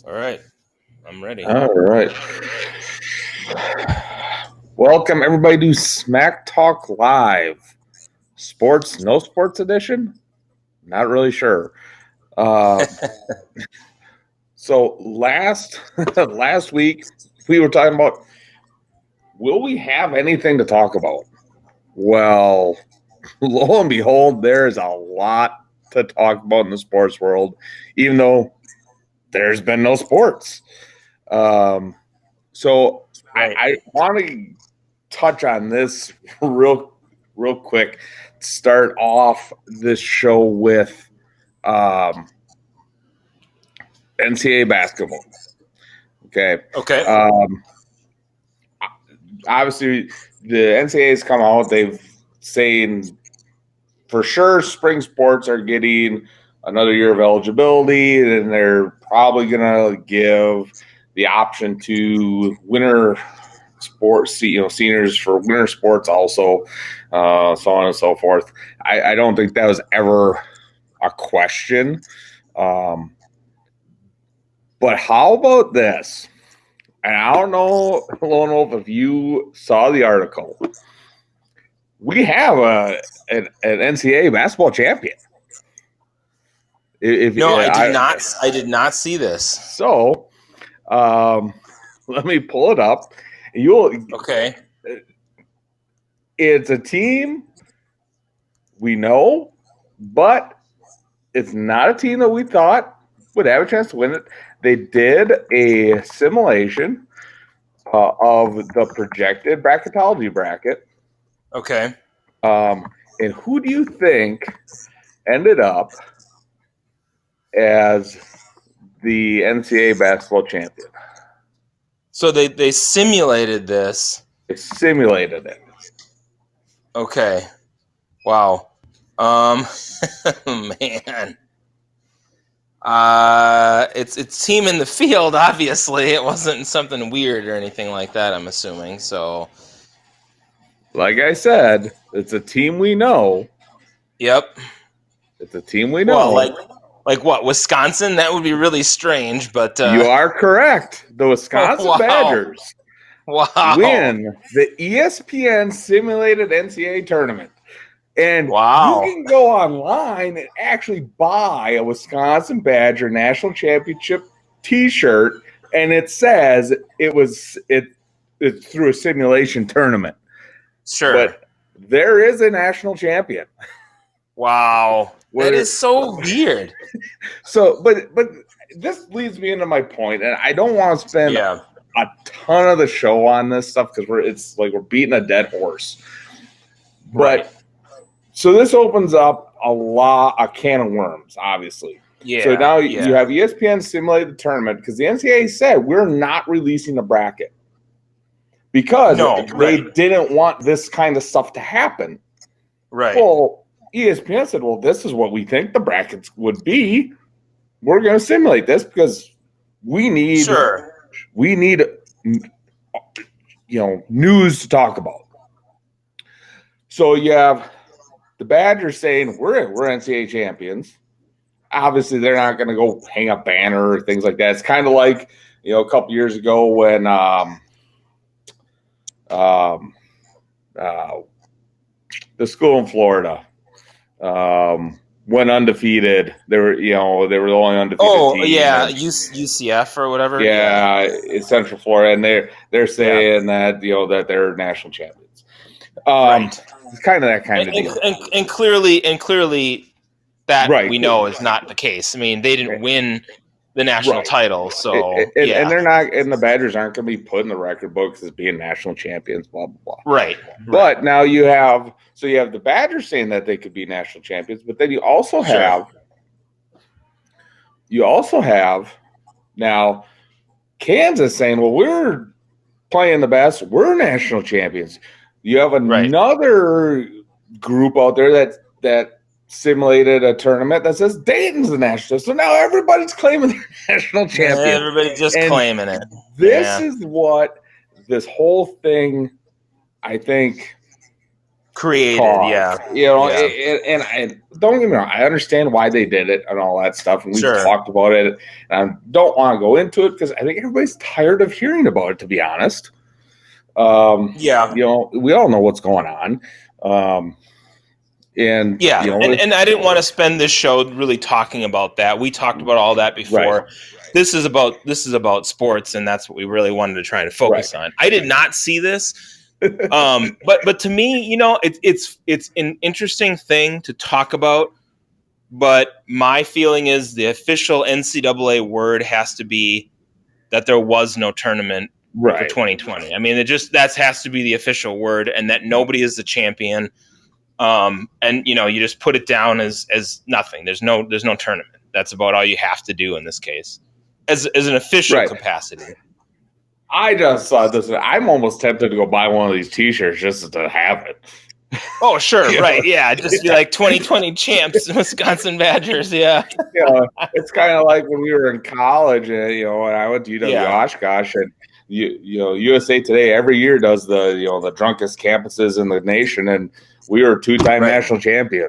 All right. I'm ready. All right. Welcome, everybody, to Smack Talk Live. Sports, no sports edition? Not really sure. So last week, we were talking about, will we have anything to talk about? Well, lo and behold, there's a lot to talk about in the sports world, even though there's been no sports. So I want to touch on this real quick. Start off this show with NCAA basketball. Okay. Obviously, the NCAA's come out. They've saying for sure spring sports are getting another year of eligibility, and they're probably going to give the option to winter sports, seniors for winter sports also, so on and so forth. I don't think that was ever a question. But how about this? And I don't know if you saw the article. We have an NCAA basketball champion. I did not see this. So, let me pull it up. Okay. It's a team we know, but it's not a team that we thought would have a chance to win it. They did a simulation of the projected bracketology bracket. Okay. And who do you think ended up as the NCAA basketball champion? So they simulated this. They simulated it. Okay. Wow. Man. It's team in the field, obviously. It wasn't something weird or anything like that, I'm assuming. So like I said, it's a team we know. Yep. It's a team we know. Well, like what, Wisconsin? That would be really strange, but you are correct. The Wisconsin Badgers win the ESPN simulated NCAA tournament. And you can go online and actually buy a Wisconsin Badger National Championship T-shirt, and it says it's through a simulation tournament. Sure, but there is a national champion. Wow, that is so weird. So, but this leads me into my point, and I don't want to spend a ton of the show on this stuff because we're beating a dead horse. But so this opens up a can of worms, obviously. Yeah. So now you have ESPN simulate the tournament because the NCAA said we're not releasing the bracket because they didn't want this kind of stuff to happen. Right. Well, ESPN said, well, this is what we think the brackets would be. We're going to simulate this because we need news to talk about. So you have the Badgers saying we're NCAA champions. Obviously, they're not going to go hang a banner or things like that. It's kind of like a couple years ago when the school in Florida went undefeated. They were the only undefeated team. Yeah, UCF or whatever. Yeah, it's Central Florida, and they're saying that that they're national champions. It's kind of that kind of deal. And clearly that we know is not the case. I mean, they didn't win the national title, so and they're not, and the Badgers aren't going to be put in the record books as being national champions. Blah blah blah. Right. But now you have the Badgers saying that they could be national champions, but then you also have now Kansas saying, well, we're playing the best, we're national champions. You have another group out there that simulated a tournament that says Dayton's the national. So now everybody's claiming they're national champion. Everybody's just claiming it. This is what this whole thing, I think, created. cause, Yeah, and don't get me wrong, I understand why they did it and all that stuff, and we've talked about it, and I don't want to go into it because I think everybody's tired of hearing about it, to be honest. We all know what's going on. And and I didn't want to spend this show really talking about that. We talked about all that before. Right. This is about sports, and that's what we really wanted to try to focus on. I did not see this, but to me, it's an interesting thing to talk about. But my feeling is the official NCAA word has to be that there was no tournament for 2020. I mean, that has to be the official word, and that nobody is the champion. And you just put it down as nothing. There's no tournament. That's about all you have to do in this case, as an official capacity. I just saw this. I'm almost tempted to go buy one of these T-shirts just to have it. Oh, sure, right, yeah, just be like 2020 champs, Wisconsin Badgers, yeah. It's kind of like when we were in college, and I went to UW Oshkosh, and USA Today every year does the drunkest campuses in the nation, and we were two-time national champion.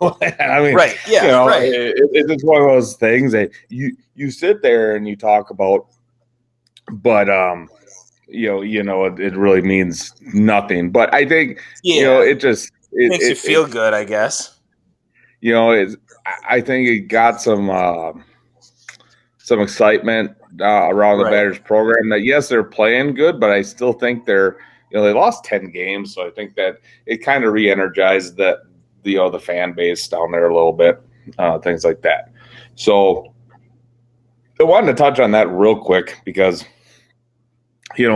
I mean, it's just one of those things that you sit there and you talk about, but it really means nothing. But I think it makes you feel good, I guess. I think it got some excitement around the Badgers program. That yes, they're playing good, but I still think they're they lost 10 games, so I think that it kind of re-energized the fan base down there a little bit, things like that. So I wanted to touch on that real quick because it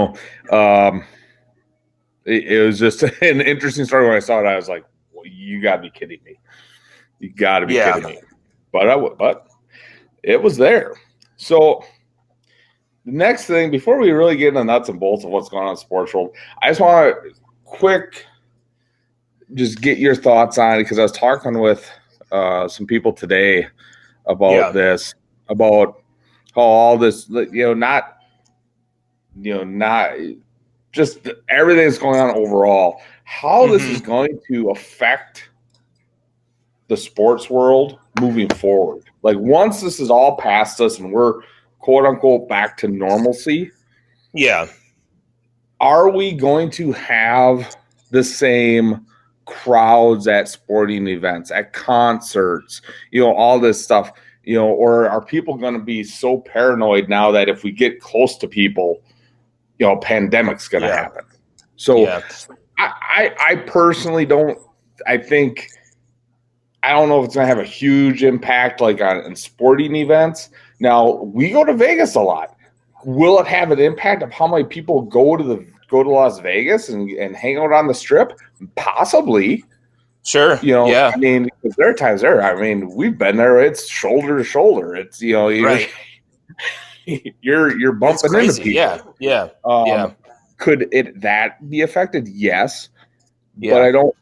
was just an interesting story when I saw it. I was like, well, you got to be kidding me. You got to be kidding me. But it was there. So the next thing, before we really get into the nuts and bolts of what's going on in the sports world, I just want to just get your thoughts on it, because I was talking with some people today about this, about how all this, not just everything that's going on overall, how this is going to affect the sports world moving forward. Like once this is all past us and we're quote unquote back to normalcy. Yeah. Are we going to have the same crowds at sporting events, at concerts, all this stuff, or are people going to be so paranoid now that if we get close to people, pandemic's going to happen? So I personally don't know if it's going to have a huge impact like on sporting events. Now, we go to Vegas a lot. Will it have an impact of how many people go to Las Vegas and hang out on the Strip? Possibly. Sure. I mean, there are times there. I mean, we've been there. It's shoulder to shoulder. It's you're bumping into people. Yeah. Could that be affected? Yes. But I don't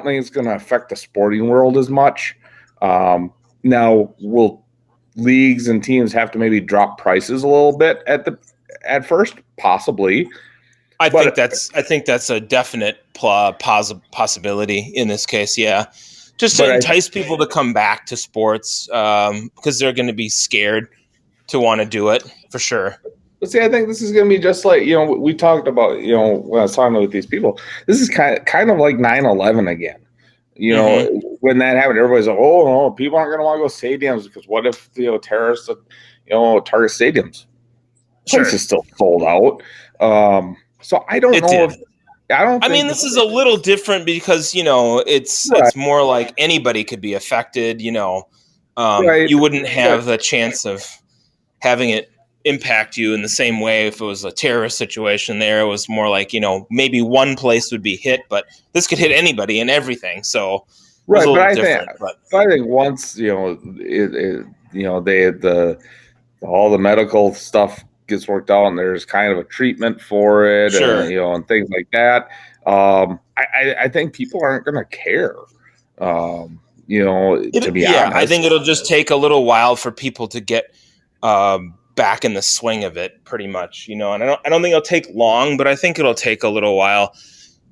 think it's going to affect the sporting world as much. Now, will leagues and teams have to maybe drop prices a little bit at first? Possibly. I think that's a definite possibility in this case. Yeah, just to entice people to come back to sports because they're going to be scared to want to do it for sure. But see, I think this is going to be just like we talked about. When I was talking with these people, this is kind of like 9/11 again. When that happened, everybody's like, "Oh, no, people aren't going to want to go stadiums because what if terrorists, target stadiums?" Place is still sold out. So I don't know if I mean this is a little different because it's more like anybody could be affected. You wouldn't have the chance of having it impact you in the same way if it was a terrorist situation. There it was more like maybe one place would be hit, but this could hit anybody and everything. So but I think once all the medical stuff gets worked out and there's kind of a treatment for it, and things like that, I think people aren't going to care. To be honest, I think it'll just take a little while for people to get back in the swing of it, pretty much. And I don't think it'll take long, but I think it'll take a little while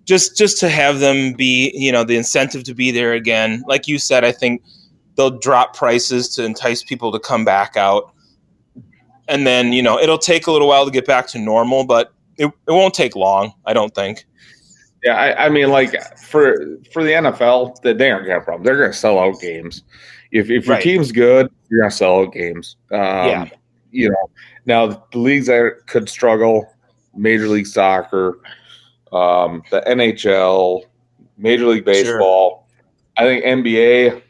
just to have them be, the incentive to be there again. Like you said, I think they'll drop prices to entice people to come back out. And then, it'll take a little while to get back to normal, but it won't take long, I don't think. Yeah, I mean, like for the NFL, they aren't gonna have a problem. They're gonna sell out games. If your team's good, you're gonna sell out games. Now the leagues that could struggle, Major League Soccer, the NHL, Major League Baseball. Sure. I think NBA.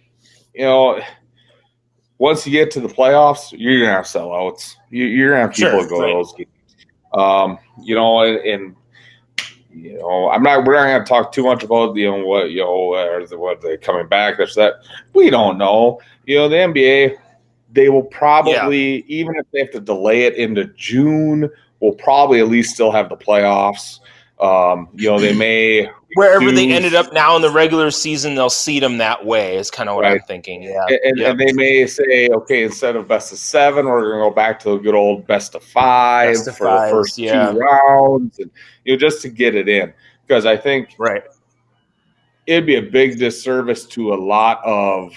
Once you get to the playoffs, you're gonna have sellouts. You're gonna have people that go to those games. We're not going to talk too much about what they coming back. There's that we don't know. The NBA, they will probably, even if they have to delay it into June, will probably at least still have the playoffs. They may wherever they ended up now in the regular season, they'll seed them that way. Is kind of what I'm thinking. Yeah, and they may say, okay, instead of best of 7, we're going to go back to the good old best of 5 the first 2 rounds, and just to get it in. Because I think it'd be a big disservice to a lot of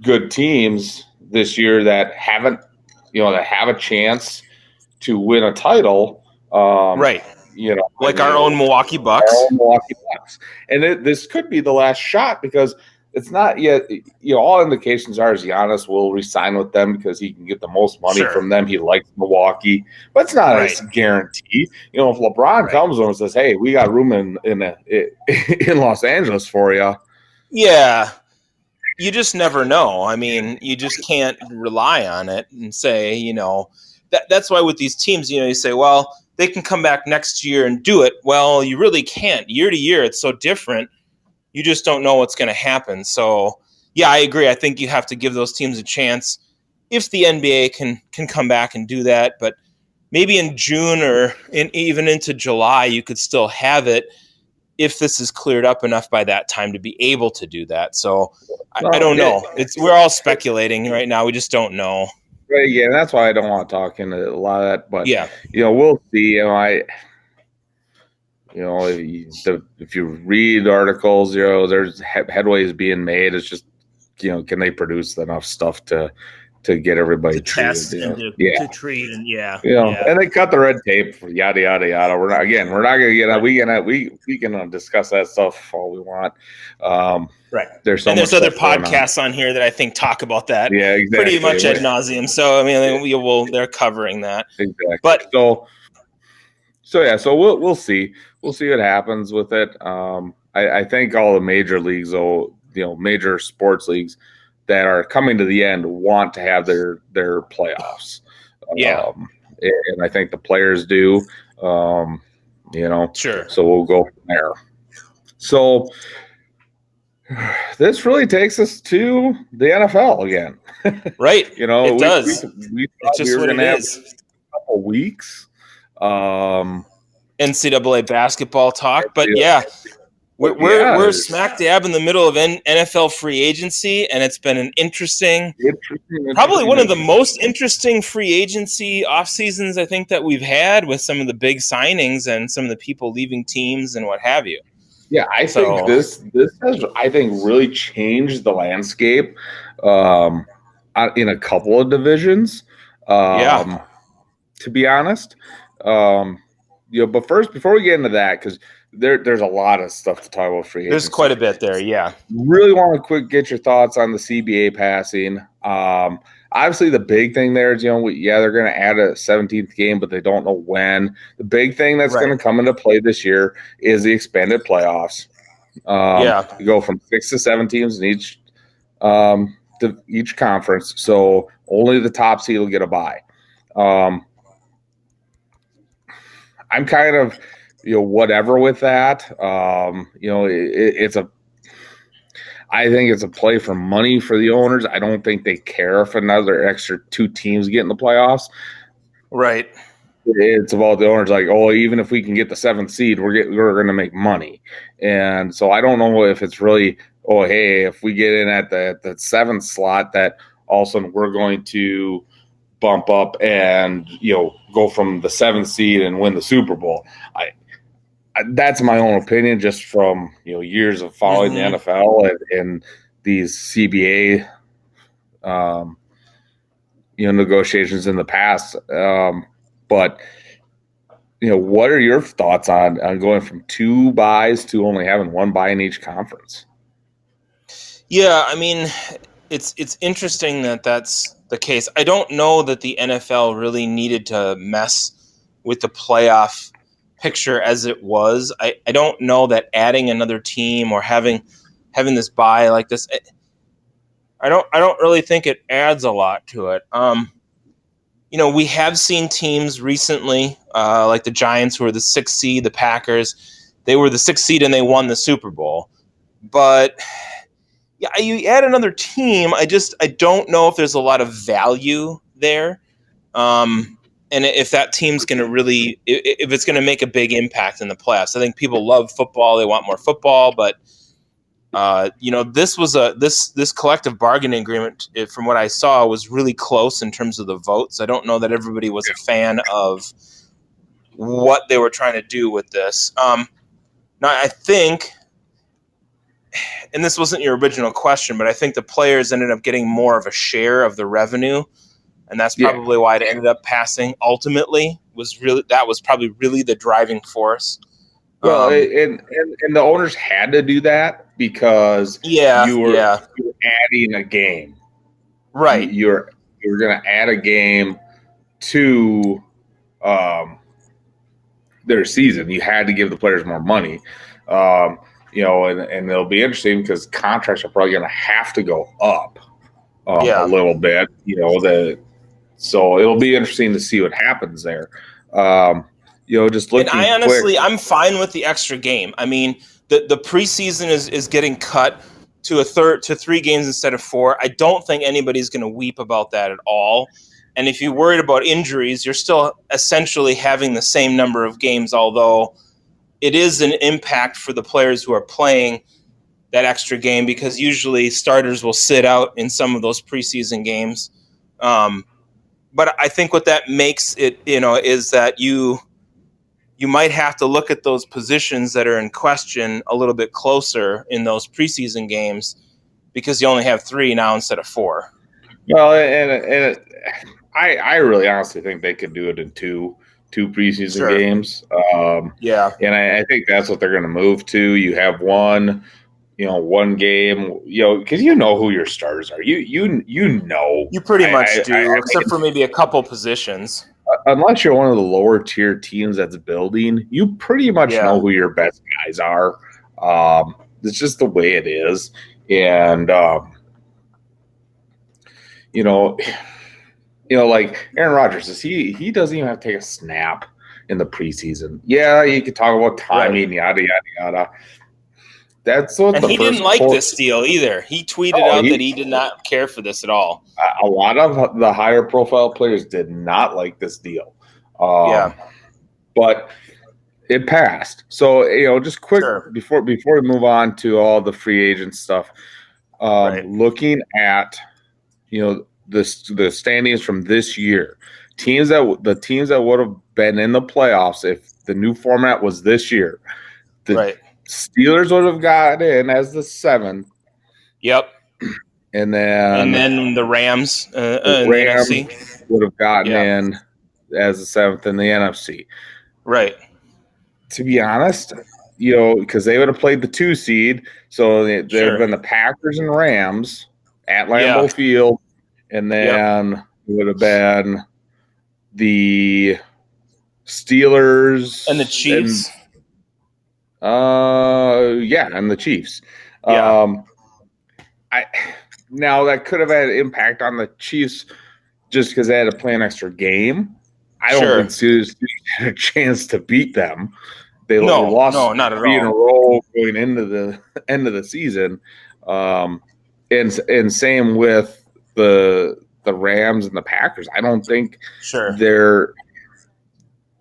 good teams this year that haven't, that have a chance to win a title. Like our own Milwaukee Bucks. And this could be the last shot because it's not yet. All indications are Giannis will re-sign with them because he can get the most money from them. He likes Milwaukee, but it's not a guarantee. If LeBron comes to him and says, "Hey, we got room in Los Angeles for you," you just never know. I mean, you just can't rely on it and say, that's why with these teams, you say, well, they can come back next year and do it. Well, you really can't. Year to year, it's so different. You just don't know what's going to happen. So, yeah, I agree. I think you have to give those teams a chance if the NBA can come back and do that. But maybe in June or even into July, you could still have it if this is cleared up enough by that time to be able to do that. So, I don't know. We're all speculating right now. We just don't know. Right, yeah, that's why I don't want to talk into a lot of that. But we'll see. If you read articles, there's headways being made. It's just, can they produce enough stuff to get everybody treated? Test and to treat and and they cut the red tape for yada yada yada. We're not going to get we can discuss that stuff all we want. There's other podcasts on here that I think talk about that. Yeah, exactly. Pretty much ad nauseum. So I mean, they're covering that. Exactly. But so we'll see. We'll see what happens with it. I think all the major leagues, major sports leagues that are coming to the end want to have their playoffs. And I think the players do. Sure. So we'll go from there. So this really takes us to the NFL again. Right. It does. We thought we were going to have a couple weeks. NCAA basketball talk, but we're smack dab in the middle of NFL free agency, and it's been an interesting probably one of the most interesting free agency off seasons I think that we've had, with some of the big signings and some of the people leaving teams and what have you. Yeah, I think this has really changed the landscape in a couple of divisions. To be honest. But first, before we get into that, because there's a lot of stuff to talk about free agency. There's quite a bit there, yeah. Really want to get your thoughts on the CBA passing. Obviously, the big thing there is, they're going to add a 17th game, but they don't know when. The big thing that's going to come into play this year is the expanded playoffs. You go from 6 to 7 teams in each conference, so only the top seed will get a bye. I'm kind of, whatever with that. I think it's a play for money for the owners. I don't think they care if another extra 2 teams get in the playoffs. Right. It's about the owners like, even if we can get the 7th seed, we're going to make money. And so I don't know if it's really, hey, if we get in at the 7th slot, that all of a sudden we're going to bump up and go from the 7th seed and win the Super Bowl. that's my own opinion, just from years of following the NFL and these CBA negotiations in the past. But what are your thoughts on going from 2 buys to only having 1 buy in each conference? Yeah, I mean, it's interesting that that's the case. I don't know that the NFL really needed to mess with the playoff picture as it was. I don't know that adding another team or having this bye like this, I don't really think it adds a lot to it. We have seen teams recently, like the Giants, who were the 6th seed, the Packers. They were the 6th seed and they won the Super Bowl. But yeah, you add another team, I don't know if there's a lot of value there. And if that team's going to really, if it's going to make a big impact in the playoffs. I think people love football; they want more football. But this was this collective bargaining agreement, from what I saw, was really close in terms of the votes. I don't know that everybody was a fan of what they were trying to do with this. Now, I think, and this wasn't your original question, but I think the players ended up getting more of a share of the revenue, and that's probably why it ended up passing. Ultimately, that was probably really the driving force. Well, and the owners had to do that because you were adding a game, right? You're going to add a game to their season. You had to give the players more money. And it'll be interesting because contracts are probably going to have to go up a little bit. So it'll be interesting to see what happens there. Just looking. And I honestly, I'm fine with the extra game. I mean, the preseason is getting cut to 3 games instead of 4. I don't think anybody's going to weep about that at all. And if you're worried about injuries, you're still essentially having the same number of games, although it is an impact for the players who are playing that extra game, because usually starters will sit out in some of those preseason games. But I think what that makes it, is that you might have to look at those positions that are in question a little bit closer in those preseason games, because you only have 3 now instead of 4. Well, and I really honestly think they could do it in two preseason games. And I think that's what they're going to move to. You have one game, because who your starters are. You pretty much do, except for maybe a couple positions. Unless you're one of the lower tier teams that's building, you pretty much know who your best guys are. It's just the way it is. And, like Aaron Rodgers, he doesn't even have to take a snap in the preseason. Yeah, you could talk about timing, yada, yada, yada. That's what. And he didn't like this deal either. He tweeted out that he did not care for this at all. A lot of the higher profile players did not like this deal. But it passed. So just quick before we move on to all the free agent stuff. Looking at the standings from this year, the teams that would have been in the playoffs if the new format was this year. Steelers would have got in as the 7th. Yep. And then the Rams, the would have gotten in as the 7th in the NFC. Right. To be honest, because they would have played the 2 seed, so there would have been the Packers and Rams at Lambeau Field, and then it would have been the Steelers and the Chiefs. And the Chiefs. Now that could have had an impact on the Chiefs just because they had to play an extra game. I don't think Steelers had a chance to beat them. They lost not at 3 in a row going into the end of the season. And same with the Rams and the Packers. I don't think there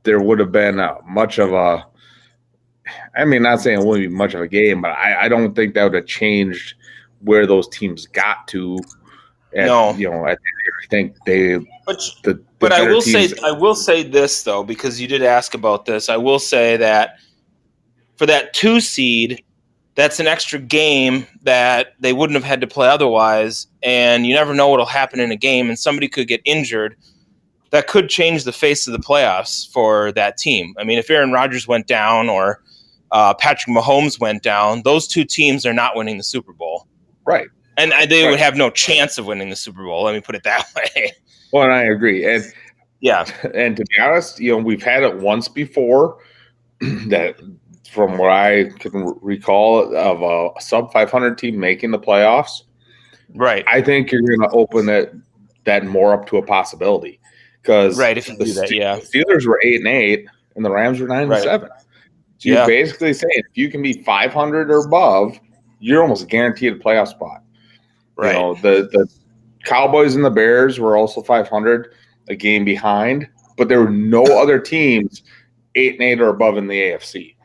would have been much of a. I mean, not saying it wouldn't be much of a game, but I don't think that would have changed where those teams got to. I think they. But I will say this though, because you did ask about this. I will say that for that 2 seed, that's an extra game that they wouldn't have had to play otherwise, and you never know what'll happen in a game, and somebody could get injured. That could change the face of the playoffs for that team. I mean, if Aaron Rodgers went down or Patrick Mahomes went down, those 2 teams are not winning the Super Bowl. Right. And they would have no chance of winning the Super Bowl. Let me put it that way. Well, and I agree. And and to be honest, we've had it once before that, from what I can recall, of a sub 500 team making the playoffs. Right. I think you're going to open that more up to a possibility, because if you do that, the Steelers were 8-8 and the Rams were 9-7. So you're basically saying if you can be 500 or above, you're almost guaranteed a playoff spot. Right. The Cowboys and the Bears were also 500, a game behind, but there were no other teams 8-8 or above in the AFC.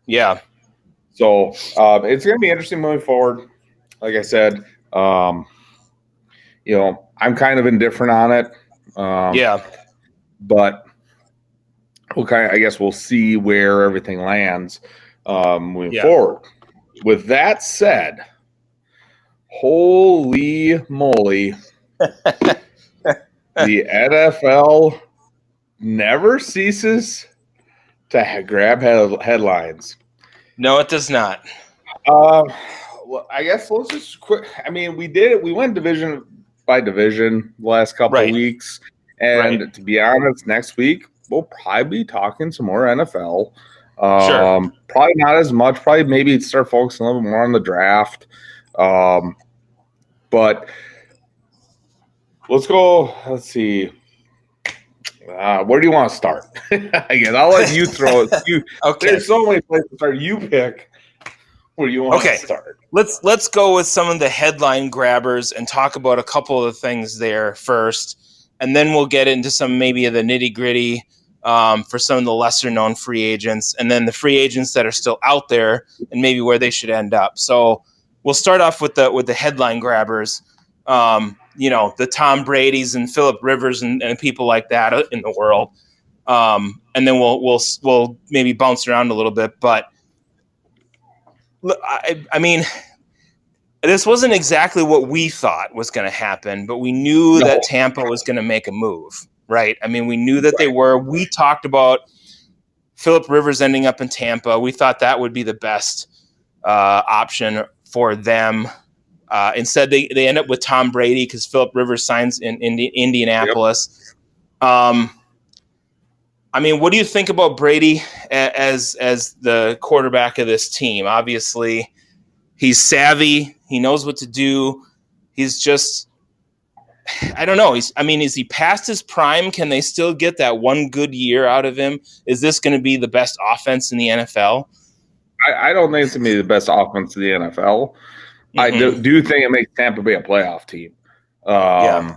Yeah. So it's going to be interesting moving forward. Like I said, I'm kind of indifferent on it. But I guess we'll see where everything lands moving forward. With that said, holy moly, the NFL never ceases to grab headlines. No, it does not. Well, I guess let's just quick. I mean, we did it. We went division by division the last couple of weeks. And to be honest, next week, we'll probably be talking some more NFL. Probably not as much. Probably maybe start focusing a little bit more on the draft. But let's go. Let's see. Where do you want to start? I guess I'll let you throw it. Okay. There's so many places to start. You pick where you want to start. Let's go with some of the headline grabbers and talk about a couple of the things there first. And then we'll get into some maybe of the nitty-gritty for some of the lesser-known free agents, and then the free agents that are still out there and maybe where they should end up. So we'll start off with the headline grabbers, the Tom Brady's and Phillip Rivers and people like that in the world. And then we'll maybe bounce around a little bit. But I mean, this wasn't exactly what we thought was going to happen, but we knew that Tampa was going to make a move, right? I mean, we knew that they were. We talked about Phillip Rivers ending up in Tampa. We thought that would be the best option for them. Instead, they end up with Tom Brady because Phillip Rivers signs in Indianapolis. Yep. I mean, what do you think about Brady as the quarterback of this team? Obviously, he's savvy. He knows what to do. He's just, I don't know. Is he past his prime? Can they still get that one good year out of him? Is this going to be the best offense in the NFL? I don't think it's going to be the best offense in the NFL. Mm-hmm. I do think it makes Tampa Bay a playoff team. I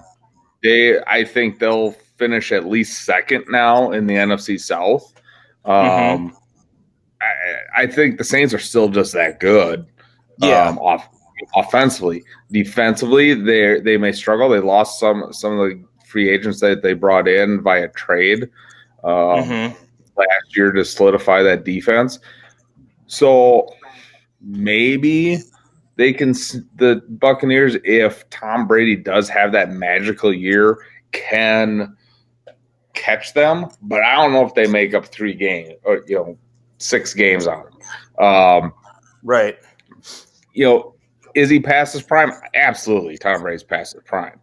think they'll finish at least second now in the NFC South. I think the Saints are still just that good. Offensively. Defensively, they may struggle. They lost some of the free agents that they brought in via trade last year to solidify that defense. So maybe the Buccaneers, if Tom Brady does have that magical year, can catch them. But I don't know if they make up 3 games or 6 games on them. Right. Is he past his prime? Absolutely. Tom Brady's past his prime.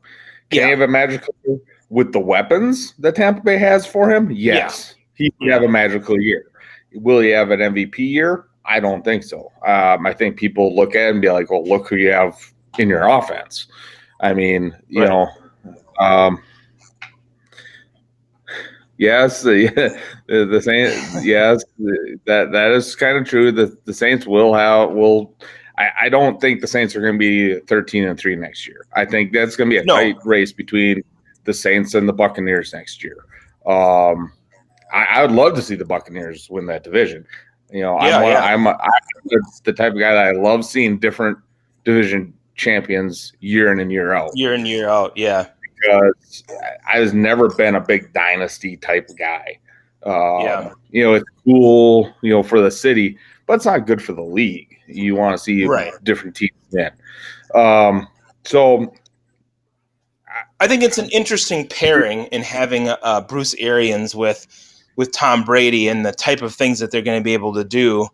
Can he have a magical year with the weapons that Tampa Bay has for him? Yes. He can have a magical year. Will he have an MVP year? I don't think so. I think people look at it and be like, well, look who you have in your offense. I mean, yes, the Saints. Yes, that is kind of true. The Saints will. I don't think the Saints are going to be 13-3 next year. I think that's going to be a tight race between the Saints and the Buccaneers next year. I would love to see the Buccaneers win that division. I'm the type of guy that I love seeing different division champions year in and year out. Year in, year out, yeah. Because I was never been a big dynasty type guy. It's cool, for the city, but it's not good for the league. You want to see different teams win. So I think it's an interesting pairing in having Bruce Arians with Tom Brady and the type of things that they're going to be able to do.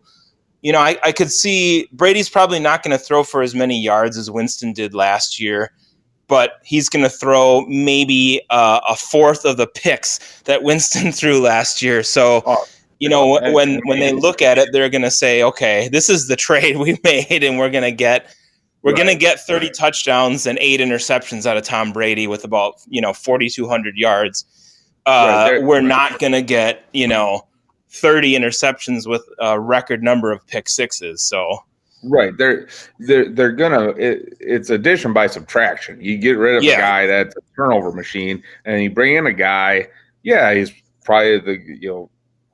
I could see Brady's probably not going to throw for as many yards as Winston did last year, but he's going to throw maybe a fourth of the picks that Winston threw last year. So, when they look at it, they're going to say, okay, this is the trade we made, and we're going to get 30 touchdowns and 8 interceptions out of Tom Brady with about 4,200 yards. We're not going to get 30 interceptions with a record number of pick sixes. So they're gonna it's addition by subtraction. You get rid of a guy that's a turnover machine, and you bring in a guy. Yeah, he's probably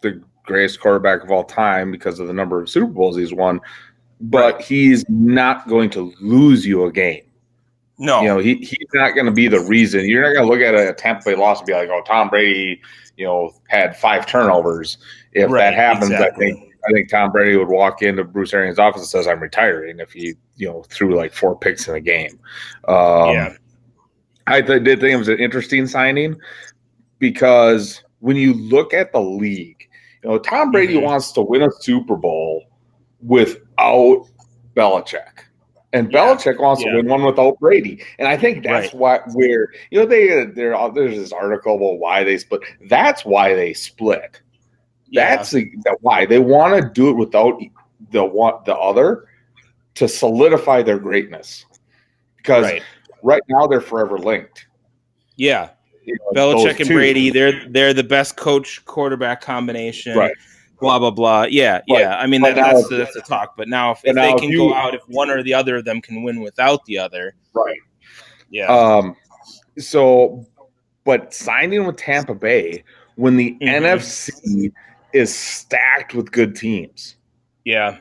the greatest quarterback of all time because of the number of Super Bowls he's won. But he's not going to lose you a game. No, he's not going to be the reason. You're not going to look at a Tampa Bay loss and be like, "Oh, Tom Brady, had 5 turnovers." If that happens, exactly. I think Tom Brady would walk into Bruce Arians' office and says, "I'm retiring." If he threw like 4 picks in a game. I did think it was an interesting signing because when you look at the league, Tom Brady wants to win a Super Bowl without Belichick. And Belichick wants to win one without Brady. And I think that's there's this article about why they split. That's why they split. That's why they want to do it without the other to solidify their greatness. Because right now they're forever linked. Yeah. Belichick and Brady, they're the best coach quarterback combination. Right. Blah blah blah. Yeah. I mean that's the talk. But now if they can go out, if one or the other of them can win without the other, Yeah. But signing with Tampa Bay when the NFC is stacked with good teams. Yeah.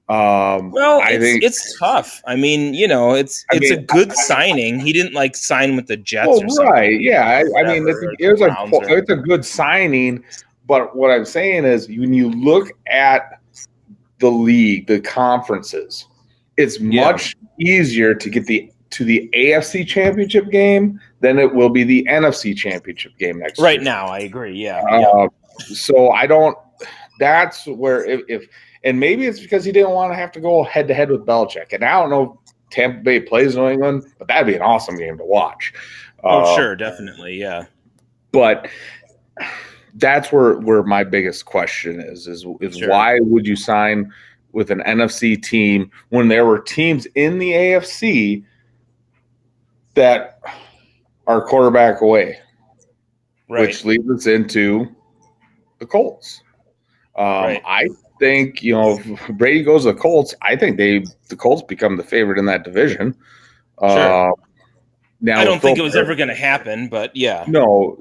I think it's tough. I mean, it's a good signing. He didn't sign with the Jets or something. Right. Yeah. It's a good signing. But what I'm saying is when you look at the league, the conferences, it's much easier to get to the AFC Championship game than it will be the NFC Championship game next year. Right now, I agree. Yeah. So I don't – that's where if – and maybe it's because he didn't want to have to go head-to-head with Belichick. And I don't know if Tampa Bay plays New England, but that'd be an awesome game to watch. Sure, definitely, yeah. But – that's where my biggest question is why would you sign with an NFC team when there were teams in the AFC that are quarterback away, which leads us into the Colts. I think, if Brady goes to the Colts, I think the Colts become the favorite in that division. Sure. Now I don't think it was ever going to happen, but yeah. No.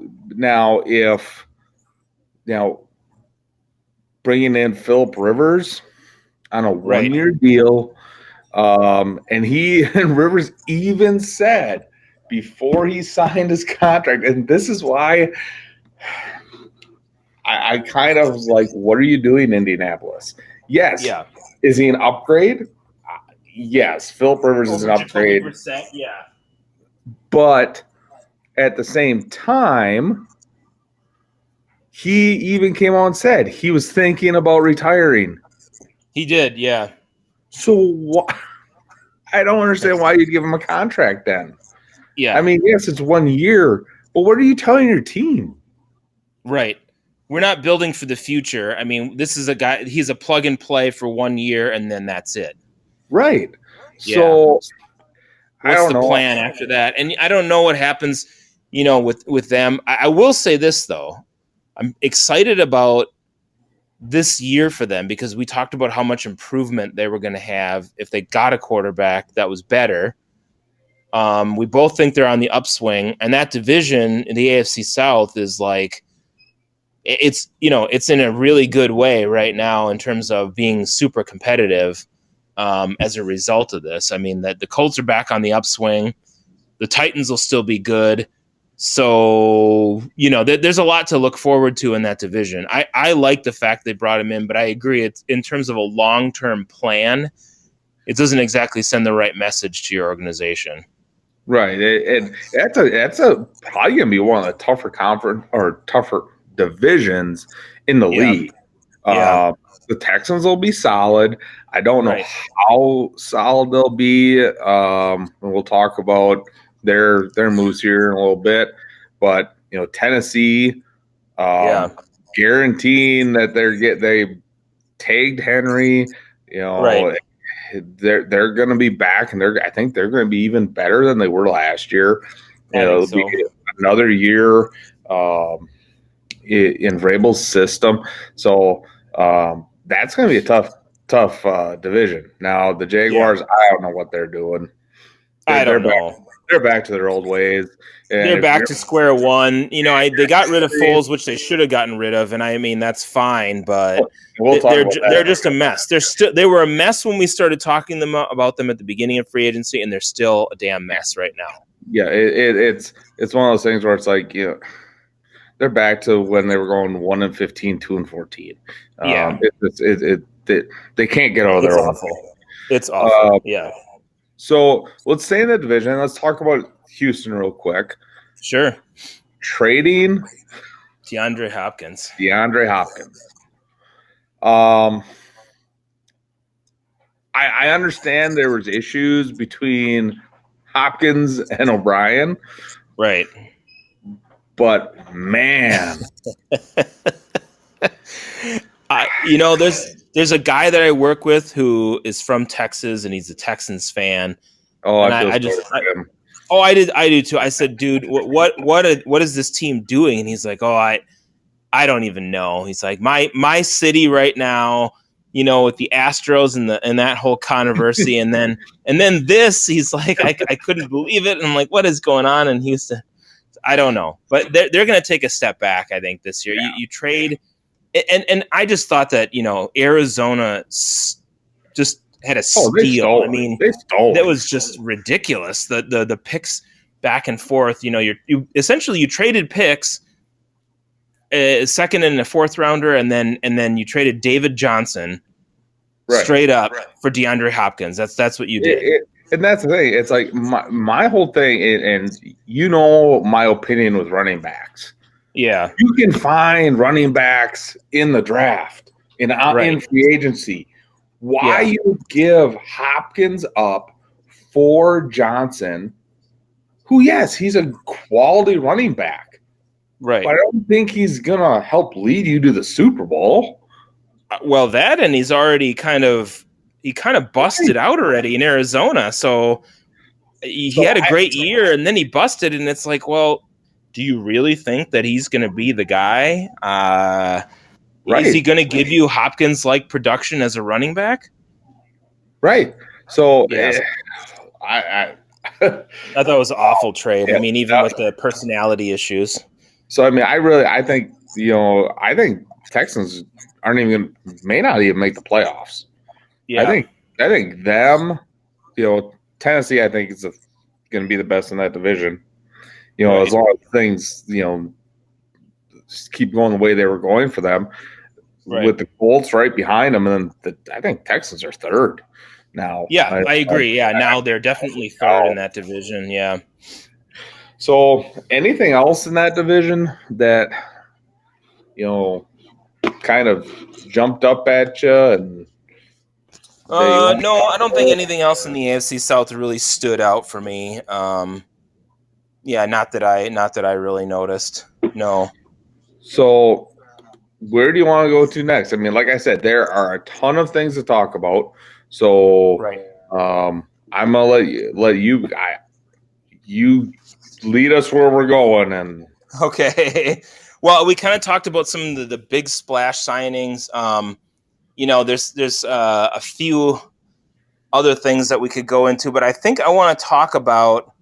Now, bringing in Phillip Rivers on a 1-year deal, and Rivers even said before he signed his contract, and this is why I kind of was like, what are you doing, Indianapolis? Yes. Yeah. Is he an upgrade? Yes. Phillip Rivers is an upgrade. 20%, yeah. But at the same time, he even came out and said he was thinking about retiring. He did, yeah. So I don't understand why you'd give him a contract then. Yeah. I mean, yes, it's 1 year, but what are you telling your team? Right. We're not building for the future. I mean, this is a guy, he's a plug and play for 1 year, and then that's it. Right. Yeah. So I don't know. What's the plan after that? And I don't know what happens, with them. I will say this, though. I'm excited about this year for them because we talked about how much improvement they were going to have if they got a quarterback that was better. We both think they're on the upswing, and that division in the AFC South is it's in a really good way right now in terms of being super competitive as a result of this. I mean, that the Colts are back on the upswing. The Titans will still be good. So, there's a lot to look forward to in that division. I like the fact they brought him in, but I agree it's in terms of a long-term plan, it doesn't exactly send the right message to your organization. Right. And that's probably going to be one of the tougher conference or tougher divisions in the league. Yeah. The Texans will be solid. I don't know Right. how solid they'll be. We'll talk about their moves here in a little bit, but Tennessee, guaranteeing that they tagged Henry. Right. They're going to be back, and I think they're going to be even better than they were last year. It'll be another year in Vrabel's system, so that's going to be a tough division. Now the Jaguars, I don't know what they're doing. I don't know. They're back to their old ways. And they're back to square one. They got rid of Foles, which they should have gotten rid of, and I mean that's fine, but they're just a mess. They were a mess when we started talking about them at the beginning of free agency, and they're still a damn mess right now. Yeah, it's one of those things where it's like they're back to when they were going 1-15, 2-14. They can't get out of their own. It's awful. Yeah. So let's stay in the division. Let's talk about Houston real quick. Sure. Trading DeAndre Hopkins. I understand there was issues between Hopkins and O'Brien. Right. But man. There's a guy that I work with who is from Texas, and he's a Texans fan. Oh, I do too. I said, dude, what is this team doing? And he's like, oh, I don't even know. He's like, my city right now, with the Astros and that whole controversy, and then this, he's like, I couldn't believe it. And I'm like, what is going on in Houston? I don't know, but they're going to take a step back, I think, this year. Yeah. You trade. And I just thought that, Arizona just had a steal. I mean, that was just ridiculous. The picks back and forth, you essentially traded picks, a second and a fourth rounder. And then you traded David Johnson straight up for DeAndre Hopkins. That's what you did. And that's the thing. It's like my whole thing. And my opinion with running backs. Yeah, you can find running backs in the draft in free agency. Why you give Hopkins up for Johnson, who he's a quality running back, right? But I don't think he's gonna help lead you to the Super Bowl. Well, that and he's already kind of busted out already in Arizona, so he had a great year and then he busted, and it's like, well. Do you really think that he's going to be the guy? Is he going to give you Hopkins-like production as a running back? Right. So I thought it was an awful trade. I mean, even with the personality issues. So I mean, I think Texans may not even make the playoffs. Yeah. I think them, Tennessee, I think is going to be the best in that division. As long as things, just keep going the way they were going for them, with the Colts right behind them, and then I think Texans are third now. Yeah, I agree. Yeah, now they're definitely third in that division. Yeah. So, anything else in that division that kind of jumped up at you? And no, I don't think anything else in the AFC South really stood out for me. Yeah, not that I really noticed. No. So, where do you want to go to next? I mean, like I said, there are a ton of things to talk about. So, I'm gonna let you lead us where we're going. And okay. Well, we kind of talked about some of the big splash signings. There's a few other things that we could go into, but I think I want to talk about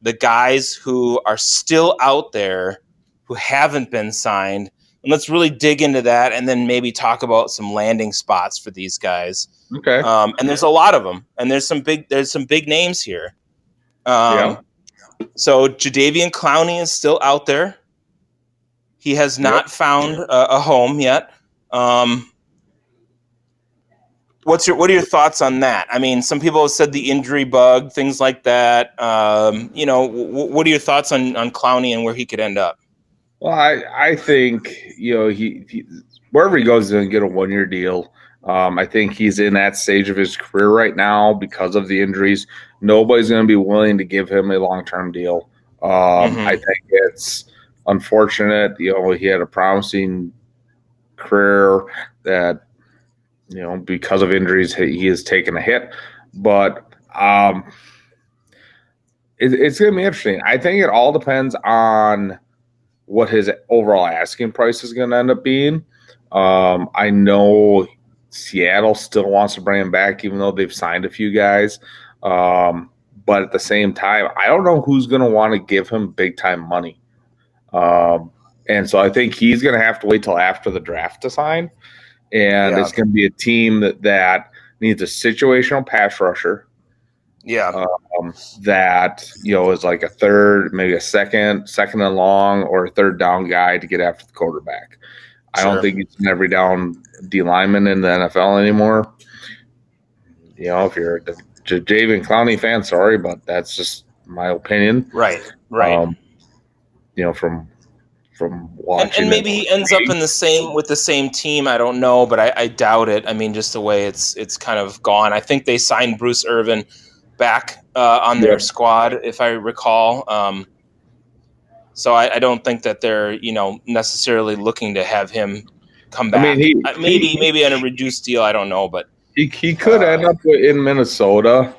the guys who are still out there who haven't been signed. And let's really dig into that and then maybe talk about some landing spots for these guys. Okay. And there's a lot of them. And there's some big names here. So Jadeveon Clowney is still out there. He has not found a home yet. What are your thoughts on that? I mean, some people have said the injury bug, things like that. What are your thoughts on Clowney and where he could end up? Well, I think he wherever he goes, he's going to get a 1-year deal. I think he's in that stage of his career right now because of the injuries. Nobody's going to be willing to give him a long-term deal. I think it's unfortunate. He had a promising career that, because of injuries, he has taken a hit. But it's going to be interesting. I think it all depends on what his overall asking price is going to end up being. I know Seattle still wants to bring him back, even though they've signed a few guys. But at the same time, I don't know who's going to want to give him big-time money. And so I think he's going to have to wait till after the draft to sign. And it's going to be a team that needs a situational pass rusher. Yeah. That, is like a third, maybe a second and long, or a third down guy to get after the quarterback. I don't think he's an every down D lineman in the NFL anymore. If you're a Jadeveon Clowney fan, sorry, but that's just my opinion. Right. From watching, and maybe he ends up in with the same team. I don't know, but I doubt it. I mean, just the way it's kind of gone. I think they signed Bruce Irvin back on their squad, if I recall. So I don't think that they're necessarily looking to have him come back. I mean, maybe on a reduced deal. I don't know, but he could end up in Minnesota.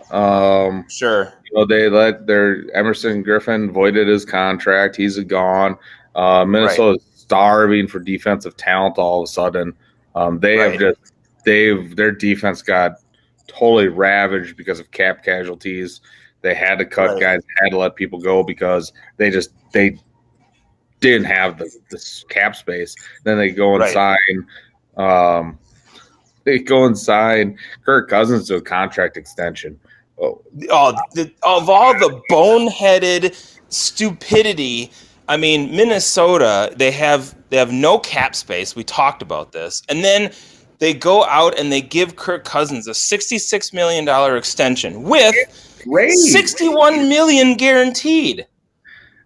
Sure. They let Emerson Griffin voided his contract. He's gone. Minnesota's starving for defensive talent all of a sudden. Their defense got totally ravaged because of cap casualties. They had to cut guys, had to let people go because they didn't have the cap space. Then they go and sign Kirk Cousins to a contract extension. Of all the boneheaded stupidity. I mean, Minnesota, they have no cap space. We talked about this. And then they go out and they give Kirk Cousins a $66 million extension with $61 million guaranteed.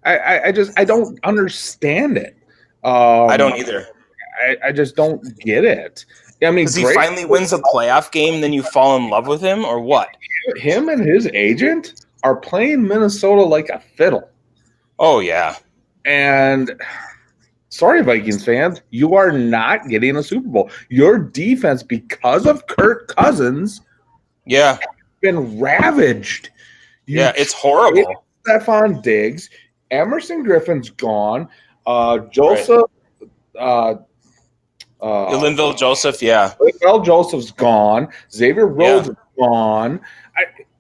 I don't understand it. I don't either. I just don't get it. I mean, because he finally wins a playoff game, and then you fall in love with him, or what? Him and his agent are playing Minnesota like a fiddle. Oh, yeah. And sorry, Vikings fans, you are not getting a Super Bowl. Your defense, because of Kirk Cousins, has been ravaged. It's horrible. Stephon Diggs, Emerson Griffin's gone. Joseph, Linville Joseph, Linville Joseph's gone. Xavier Rhodes is gone.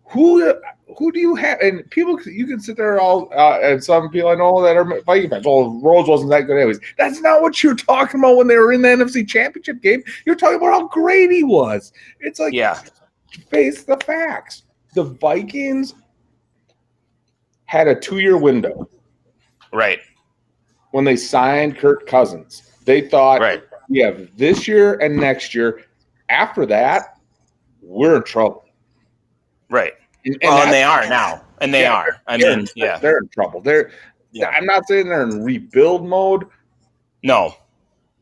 Who do you have? And people, you can sit there and some people I know that are Viking fans. Oh, Rhodes wasn't that good anyways. That's not what you're talking about when they were in the NFC Championship game. You're talking about how great he was. It's like, face the facts. The Vikings had a 2-year window. Right. When they signed Kirk Cousins. They thought, we have this year and next year. After that, we're in trouble. Right. And they are now. And they are. I mean, they're in trouble. I'm not saying they're in rebuild mode. No.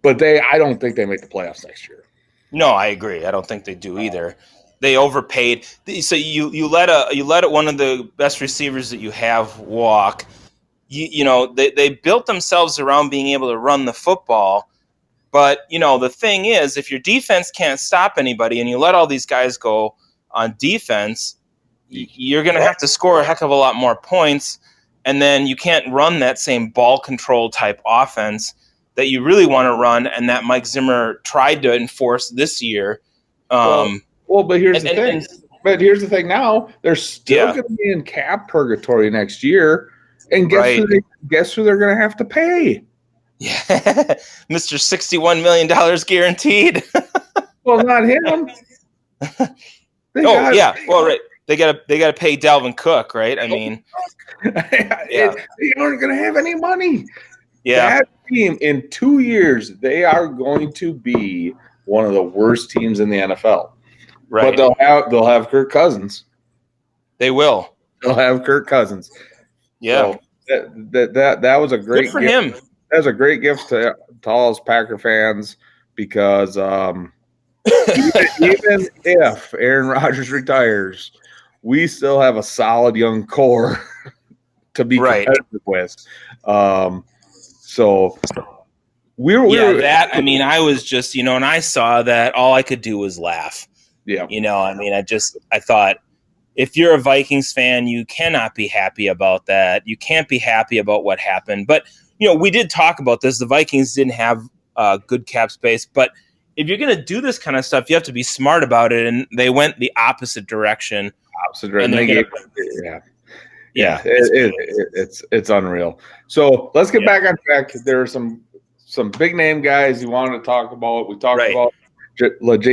But I don't think they make the playoffs next year. No, I agree. I don't think they do either. They overpaid. So you let one of the best receivers that you have walk. They built themselves around being able to run the football. But, the thing is, if your defense can't stop anybody and you let all these guys go on defense, you're going to have to score a heck of a lot more points. And then you can't run that same ball control type offense that you really want to run and that Mike Zimmer tried to enforce this year. But here's the thing. But here's the thing now. They're still going to be in cap purgatory next year. And guess who they're going to have to pay? Yeah, Mr. $61 million guaranteed. Well, not him. They gotta pay Dalvin Cook, right? I mean, they aren't going to have any money. Yeah, That team in 2 years, they are going to be one of the worst teams in the NFL. right. But they'll have Kirk Cousins. They will. They'll have Kirk Cousins. Yeah. So that was a great Good for gift. him. That was a great gift to all us Packer fans because even if Aaron Rodgers retires, we still have a solid young core to be competitive with. So we were that. I mean, I was just, when I saw that, all I could do was laugh. Yeah. I mean, I thought, if you're a Vikings fan, you cannot be happy about that. You can't be happy about what happened. But, we did talk about this. The Vikings didn't have good cap space. But if you're going to do this kind of stuff, you have to be smart about it. And they went the opposite direction. It's unreal. So let's get back on track. There are some big name guys you wanted to talk about. We talked about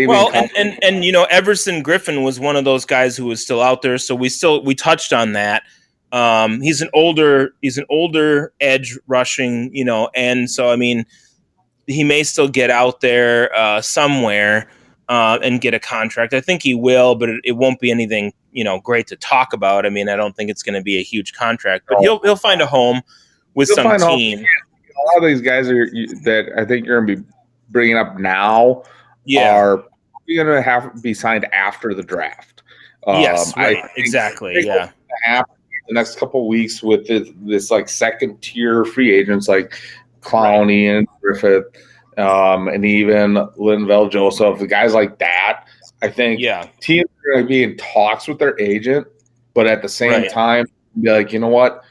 Well, and Everson Griffin was one of those guys who was still out there, so we touched on that. He's an older edge rushing, and so I mean, he may still get out there somewhere and get a contract. I think he will, but it won't be anything great to talk about. I mean, I don't think it's going to be a huge contract, but he'll find a home with some team. A lot of these guys that I think you're going to be bringing up now. Are going to have to be signed after the draft. Yes, right, exactly. Yeah, happen the next couple of weeks with this like second tier free agents like Clowney and Griffith, and even Linval Joseph, the guys like that. I think teams are going to be in talks with their agent, but at the same time, be like, you know what,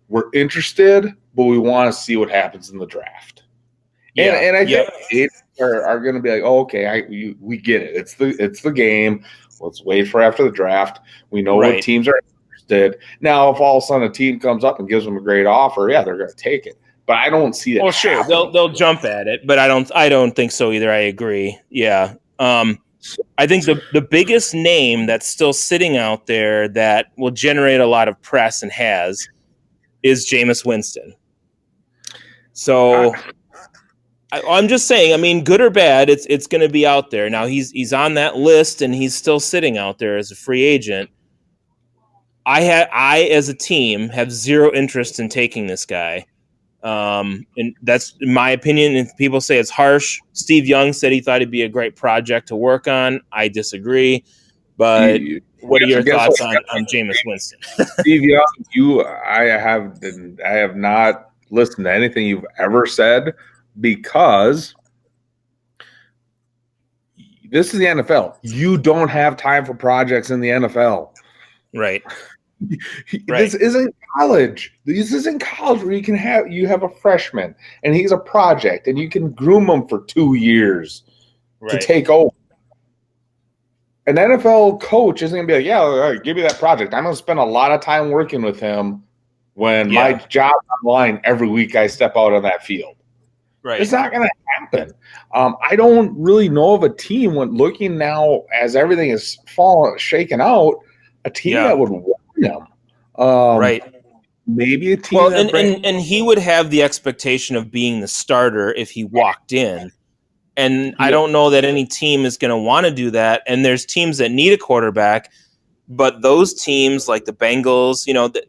we're interested, but we want to see what happens in the draft. And I think are going to be like, oh, okay, we get it. It's the game. Let's wait for after the draft. We know what teams are interested. Now, if all of a sudden a team comes up and gives them a great offer, they're going to take it. But I don't see that. Well, sure, they'll jump at it, but I don't think so either. I agree. Yeah. I think the biggest name that's still sitting out there that will generate a lot of press and has is Jameis Winston. So. I'm just saying, I mean, good or bad, it's going to be out there. Now, he's on that list, and he's still sitting out there as a free agent. I as a team, have zero interest in taking this guy. And that's in my opinion. If people say it's harsh, Steve Young said he thought it'd be a great project to work on. I disagree. But what are your thoughts on Jameis Winston? Steve Young, I have not listened to anything you've ever said. Because this is the NFL. You don't have time for projects in the NFL. Right. This isn't college. This isn't college where you have a freshman and he's a project and you can groom him for 2 years to take over. An NFL coach isn't going to be like, all right, give me that project. I'm going to spend a lot of time working with him when my job's on the line every week I step out on that field. Right. It's not going to happen. I don't really know of a team when looking now as everything is shaken out, a team that would want him. Maybe a team. Well, and he would have the expectation of being the starter if he walked in. And I don't know that any team is going to want to do that. And there's teams that need a quarterback, but those teams like the Bengals,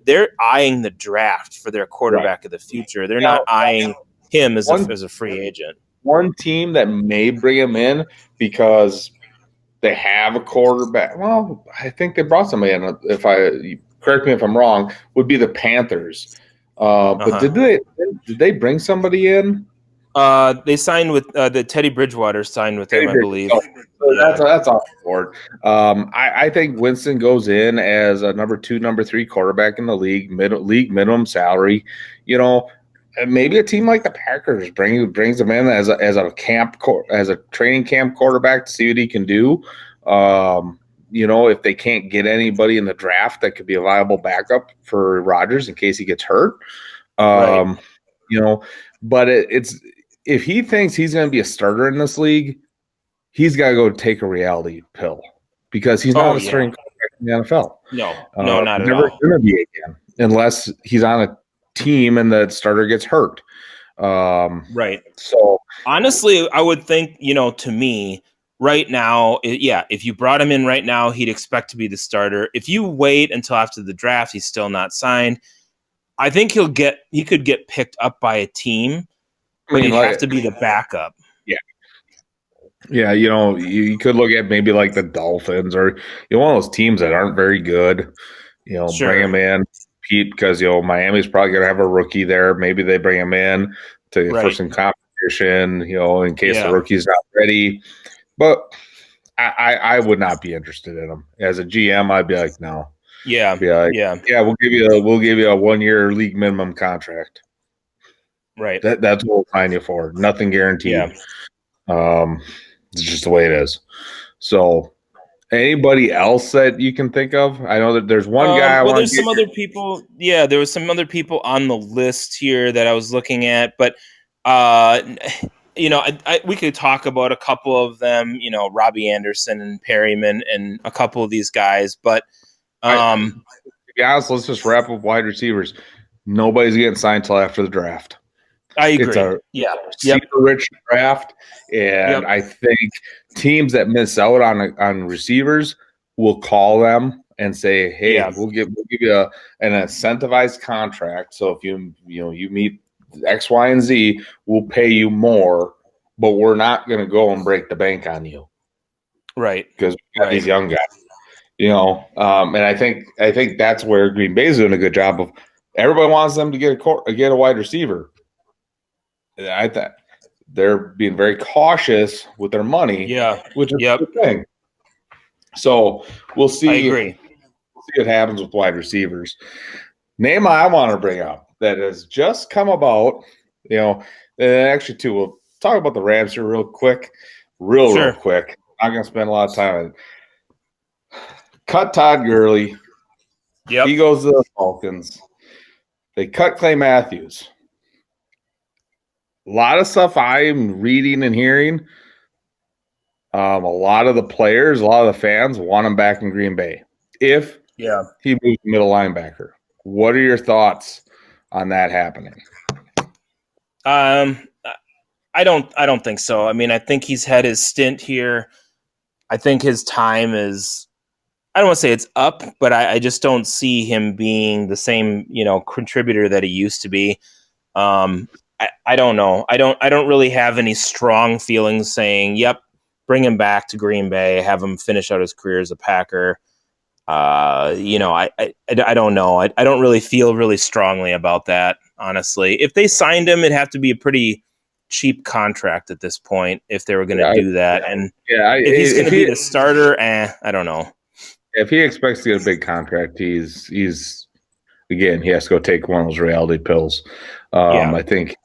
they're eyeing the draft for their quarterback of the future. They're not eyeing him as a free agent. One team that may bring him in because they have a quarterback. Well, I think they brought somebody in. Correct me if I'm wrong, would be the Panthers. But did they bring somebody in? They signed with the Teddy Bridgewater signed with them, I believe. That's off the board. I think Winston goes in as a number 2, number 3 quarterback in the league, league minimum salary. Maybe a team like the Packers brings him in as a training camp quarterback to see what he can do. If they can't get anybody in the draft that could be a viable backup for Rodgers in case he gets hurt. But it's if he thinks he's going to be a starter in this league, he's got to go take a reality pill because he's not a starting quarterback in the NFL. No, not at never all. going to be again unless he's on a team and the starter gets hurt. Right. So honestly, I would think, to me right now, if you brought him in right now, he'd expect to be the starter. If you wait until after the draft, he's still not signed. I think he could get picked up by a team, but he'd have to be the backup. Yeah. Yeah, you could look at maybe like the Dolphins or one of those teams that aren't very good. Sure. Bring him in, Pete, because Miami's probably going to have a rookie there. Maybe they bring him in for some competition, in case the rookie's not ready. But I would not be interested in him as a GM. I'd be like, no. Yeah, we'll give you a 1-year league minimum contract. Right. That's what we'll sign you for. Nothing guaranteed. Yeah. It's just the way it is. So, anybody else that you can think of? I know that there's one guy. There's some other people. Yeah, there was some other people on the list here that I was looking at, but we could talk about a couple of them. Robbie Anderson and Perryman and a couple of these guys. But to be honest, let's just wrap up wide receivers. Nobody's getting signed till after the draft. I agree. It's a receiver-rich draft, and I think teams that miss out on receivers will call them and say, "Hey, we'll give you an incentivized contract. So if you meet X, Y, and Z, we'll pay you more, but we're not going to go and break the bank on you, right? Because we got these young guys, And I think that's where Green Bay's doing a good job of. Everybody wants them to get a wide receiver. I think they're being very cautious with their money, which is a good thing. So we'll see. I agree. We'll see what happens with wide receivers. Name I want to bring up that has just come about, and actually too, we'll talk about the Rams here real quick. Real quick. I'm not going to spend a lot of time on it. Cut Todd Gurley. Yep. He goes to the Falcons. They cut Clay Matthews. A lot of stuff I'm reading and hearing. A lot of the players, a lot of the fans want him back in Green Bay. If he moves middle linebacker. What are your thoughts on that happening? I don't think so. I mean, I think he's had his stint here. I think his time is, I don't want to say it's up, but I just don't see him being the same, contributor that he used to be. I don't know. I don't really have any strong feelings saying, yep, bring him back to Green Bay, have him finish out his career as a Packer. I don't know. I don't really feel really strongly about that, honestly. If they signed him, it'd have to be a pretty cheap contract at this point if they were going to do that. And if he's going to be the starter, I don't know. If he expects to get a big contract, he's again, he has to go take one of those reality pills. I think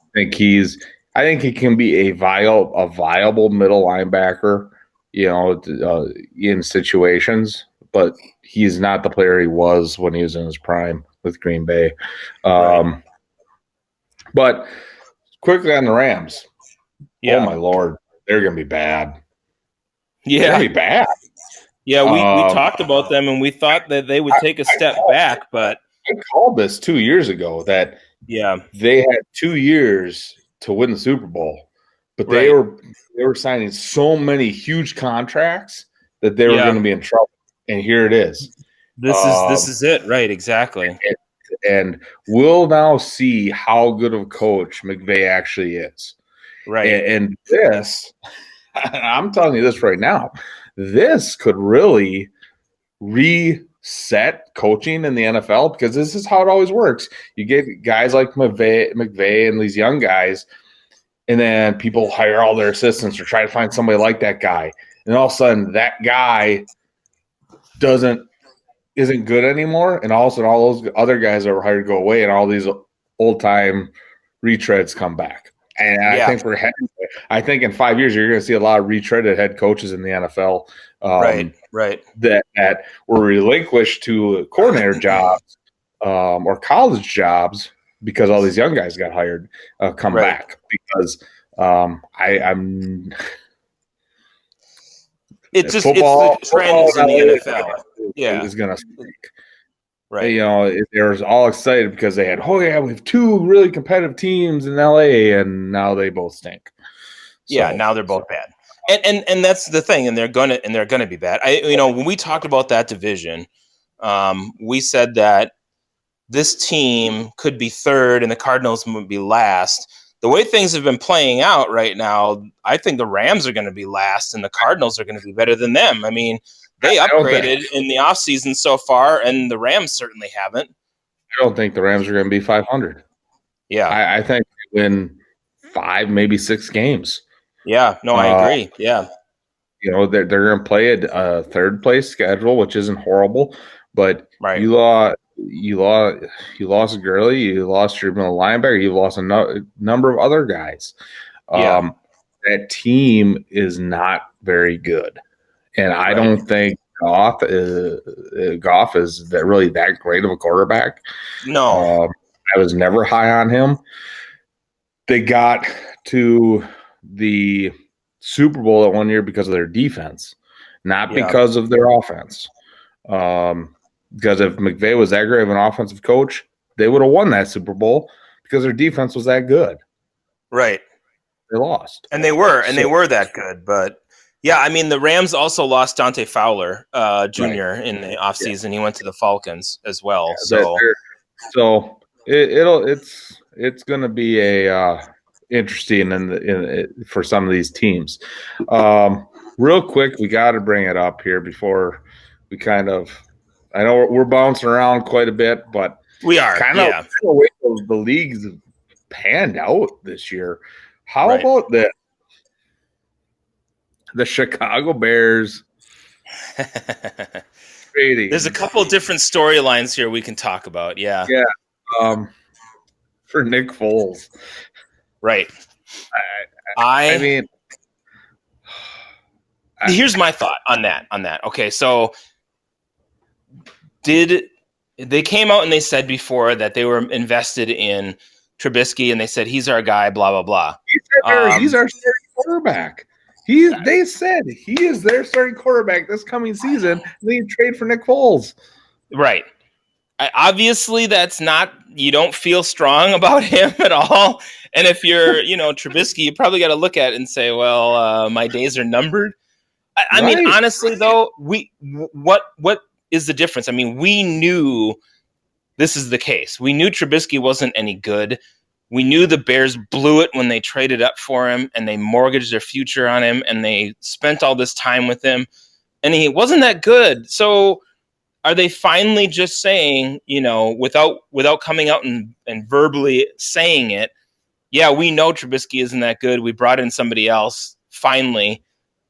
he can be a viable middle linebacker, in situations, but he's not the player he was when he was in his prime with Green Bay. But quickly on the Rams. Oh my Lord, they're going to be bad. Yeah, they're going to be bad. Yeah, we talked about them, and we thought that they would take a step back, but I called this 2 years ago that they had 2 years to win the Super Bowl, but they were signing so many huge contracts that they were going to be in trouble. And here it is. This is it, right? Exactly. And we'll now see how good of a coach McVay actually is. Right. And this, I'm telling you this right now, this could really reset coaching in the NFL, because this is how it always works. You get guys like McVay and these young guys, and then people hire all their assistants or try to find somebody like that guy. And all of a sudden that guy isn't good anymore. And all of a sudden all those other guys that were hired go away, and all these old time retreads come back. And I think in 5 years, you're going to see a lot of retreaded head coaches in the NFL. Right. That were relinquished to coordinator jobs or college jobs because all these young guys got hired, come back. Because I'm it's the trends in the NFL. Is going to stink. Right. They were all excited because they had, we have two really competitive teams in LA, and now they both stink. Yeah, now they're both bad. And that's the thing, and they're gonna be bad. When we talked about that division, we said that this team could be third and the Cardinals would be last. The way things have been playing out right now, I think the Rams are going to be last and the Cardinals are going to be better than them. I mean, they upgraded in the offseason so far, and the Rams certainly haven't. I don't think the Rams are going to be 500. Yeah. I think they win 5, maybe 6 games. Yeah, no, I agree. Yeah. They're going to play a third place schedule, which isn't horrible, but right. you lost Gurley, you lost your middle linebacker, you lost a number of other guys. Yeah. That team is not very good, and I don't think Goff is really that great of a quarterback. No, I was never high on him. They got to the Super Bowl that one year because of their defense, not because of their offense. Because if McVay was that great of an offensive coach, they would have won that Super Bowl because their defense was that good. Right. They lost. And they were that good. But, yeah, I mean, the Rams also lost Dante Fowler Jr. in the offseason. Yeah. He went to the Falcons as well. So it's going to be a interesting for some of these teams. Real quick, we got to bring it up here before we kind of – I know we're bouncing around quite a bit, but we are kind of the way the leagues panned out this year. How about the Chicago Bears trading? There's a couple of different storylines here we can talk about. Yeah. Yeah. For Nick Foles. Right. I mean, here's my thought on that. Okay, so they came out and they said before that they were invested in Trubisky and they said he's our guy, blah blah blah. He's our starting quarterback. They said he is their starting quarterback this coming season. And they trade for Nick Foles. Right. Obviously, that's not. You don't feel strong about him at all. And if you're, Trubisky, you probably got to look at it and say, well, my days are numbered. I mean, honestly, though, what is the difference? I mean, we knew this is the case. We knew Trubisky wasn't any good. We knew the Bears blew it when they traded up for him and they mortgaged their future on him and they spent all this time with him and he wasn't that good. So are they finally just saying, without coming out and verbally saying it, yeah, we know Trubisky isn't that good. We brought in somebody else finally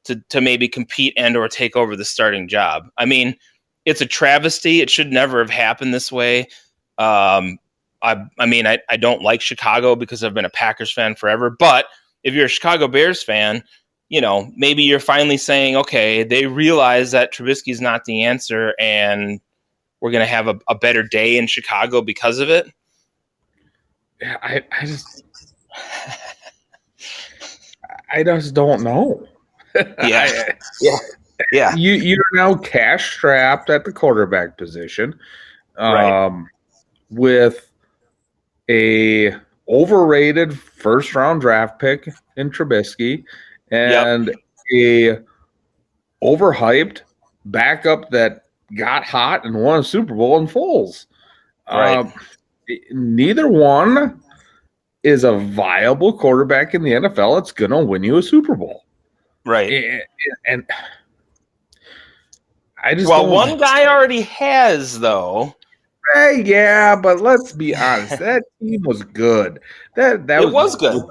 to maybe compete and or take over the starting job. I mean, it's a travesty. It should never have happened this way. I don't like Chicago because I've been a Packers fan forever. But if you're a Chicago Bears fan, maybe you're finally saying, okay, they realize that Trubisky is not the answer and we're going to have a better day in Chicago because of it. I just don't know. Yeah. You're now cash strapped at the quarterback position, with a overrated first round draft pick in Trubisky and a overhyped backup that got hot and won a Super Bowl in Foles. Neither one is a viable quarterback in the NFL. It's going to win you a Super Bowl. Right. And I just one guy already has, though. Yeah, but let's be honest. That team was good. That was good. A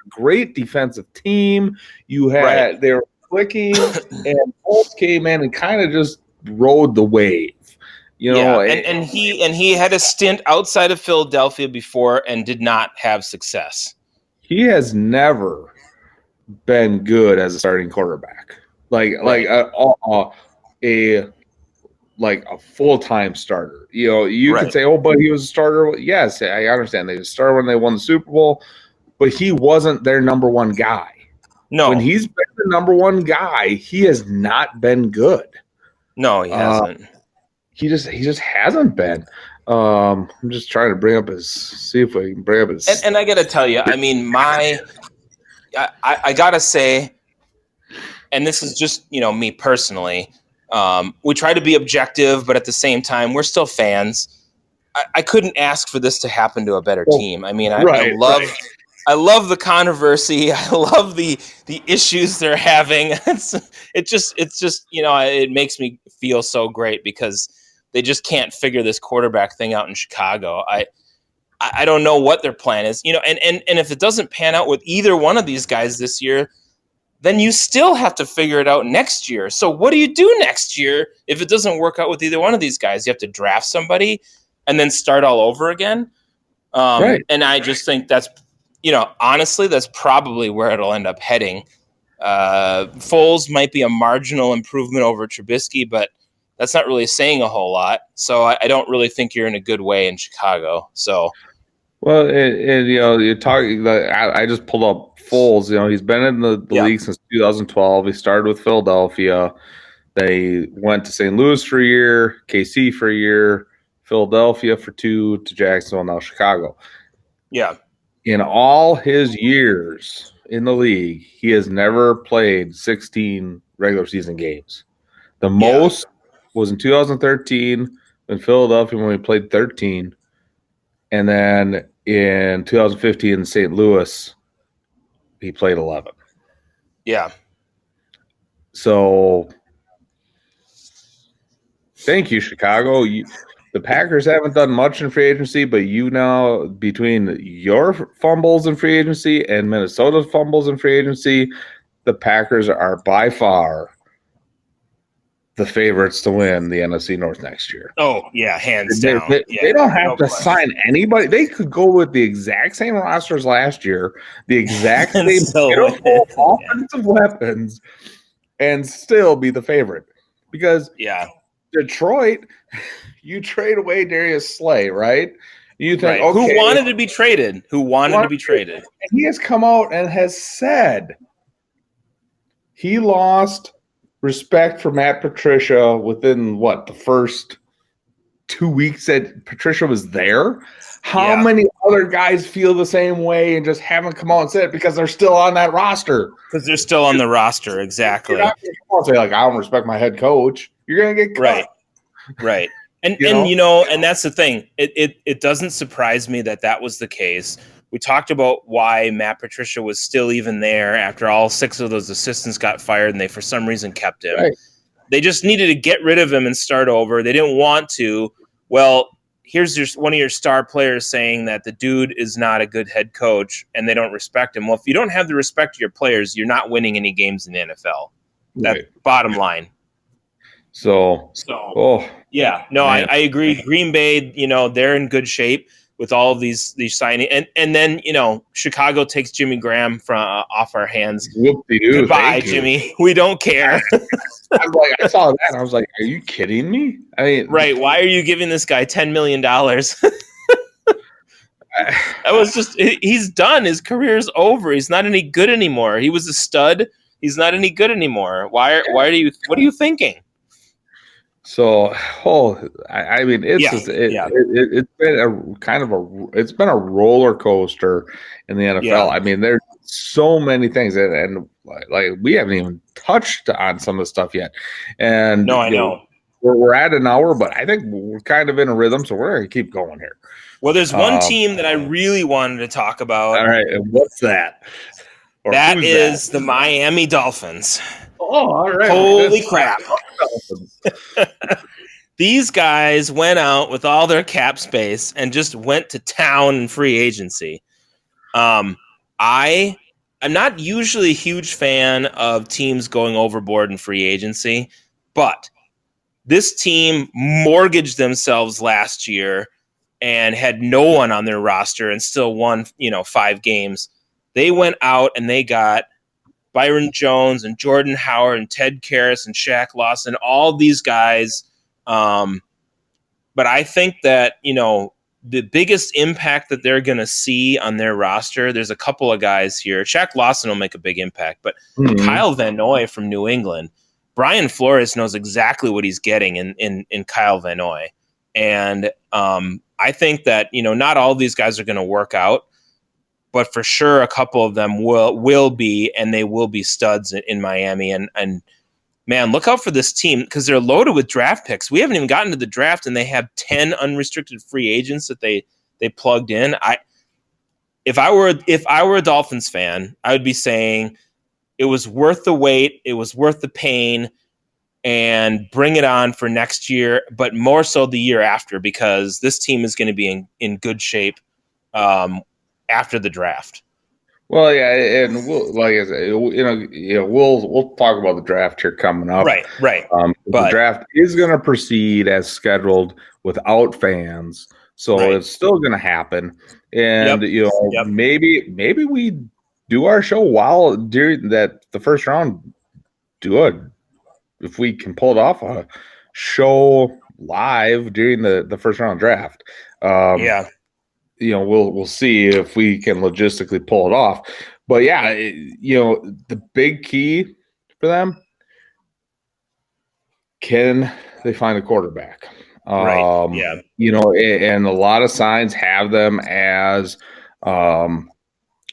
great defensive team. You had they were clicking, and Foles came in and kind of just rode the wave. And he had a stint outside of Philadelphia before and did not have success. He has never been good as a starting quarterback, like a full-time starter. You could say, but he was a starter. Yes, I understand. They started when they won the Super Bowl, but he wasn't their number one guy. No. When he's been the number one guy, he has not been good. No, he hasn't. He just hasn't been. I'm just trying to bring up see if I can bring up his. And I got to tell you, I mean, I got to say, and this is just, me personally, we try to be objective, but at the same time, we're still fans. I couldn't ask for this to happen to a better team. I mean, I love the controversy. I love the issues they're having. It's just it makes me feel so great because they just can't figure this quarterback thing out in Chicago. I don't know what their plan is, and if it doesn't pan out with either one of these guys this year, then you still have to figure it out next year. So what do you do next year if it doesn't work out with either one of these guys? You have to draft somebody and then start all over again. And I just think that's, honestly, that's probably where it'll end up heading. Foles might be a marginal improvement over Trubisky, but that's not really saying a whole lot. So I don't really think you're in a good way in Chicago. So, well, and you're talking. I just pulled up Foles. He's been in the league since 2012. He started with Philadelphia. They went to St. Louis for a year, KC for a year, Philadelphia for 2, to Jacksonville, now Chicago. Yeah. In all his years in the league, he has never played 16 regular season games. The most was in 2013 in Philadelphia when we played 13. And then in 2015 in St. Louis, he played 11. Yeah. So thank you, Chicago. The Packers haven't done much in free agency, but now, between your fumbles in free agency and Minnesota's fumbles in free agency, the Packers are by far the favorites to win the NFC North next year. Oh, yeah, hands down. They don't have to sign anybody. They could go with the exact same roster as last year, the exact same offensive weapons, and still be the favorite. Because Detroit, you trade away Darius Slay, right? You think, okay, who wanted to be traded? And he has come out and has said he lost respect for Matt Patricia within the first 2 weeks that Patricia was there. How many other guys feel the same way and just haven't come out and said it because they're still on that roster? Because they're still on the roster, exactly. You're not going to come out and say, I don't respect my head coach. You're going to get cut. Right. And that's the thing. It doesn't surprise me that was the case. We talked about why Matt Patricia was still even there after all 6 of those assistants got fired and they for some reason kept him. Right. They just needed to get rid of him and start over. They didn't want to. Well, here's one of your star players saying that the dude is not a good head coach and they don't respect him. Well, if you don't have the respect of your players, you're not winning any games in the NFL. That's bottom line. I agree. Green Bay, they're in good shape with all of these signings, and then Chicago takes Jimmy Graham from off our hands. Goodbye, Jimmy. We don't care. I saw that and I was like, "Are you kidding me?" I mean, right? Why are you giving this guy $10 million? That was just—he's done. His career's over. He's not any good anymore. He was a stud. He's not any good anymore. What are you thinking? So, I mean, it's been a roller coaster in the NFL. Yeah. I mean, there's so many things, and we haven't even touched on some of the stuff yet. And no, I know we're at an hour, but I think we're kind of in a rhythm, so we're going to keep going here. Well, there's one team that I really wanted to talk about. All right, and what's that? That is the Miami Dolphins. Oh, all right. Holy crap. These guys went out with all their cap space and just went to town in free agency. I'm not usually a huge fan of teams going overboard in free agency, but this team mortgaged themselves last year and had no one on their roster and still won, 5 games. They went out and they got Byron Jones and Jordan Howard and Ted Karras and Shaq Lawson, all these guys. But I think that, the biggest impact that they're going to see on their roster, there's a couple of guys here. Shaq Lawson will make a big impact, but Kyle Van Noy from New England, Brian Flores knows exactly what he's getting in Kyle Van Noy. And I think that, not all of these guys are going to work out, but for sure a couple of them will be, and they will be studs in Miami. And man, look out for this team because they're loaded with draft picks. We haven't even gotten to the draft, and they have 10 unrestricted free agents that they plugged in. If I were a Dolphins fan, I would be saying it was worth the wait, it was worth the pain, and bring it on for next year, but more so the year after, because this team is going to be in good shape after the draft. Well, yeah, and we'll, like I said, we'll talk about the draft here coming up. Right. But the draft is going to proceed as scheduled without fans, so it's still going to happen. And maybe we do our show while during the first round. If we can pull it off, a show live during the first round draft. We'll see if we can logistically pull it off. But the big key for them, can they find a quarterback? And a lot of signs have them as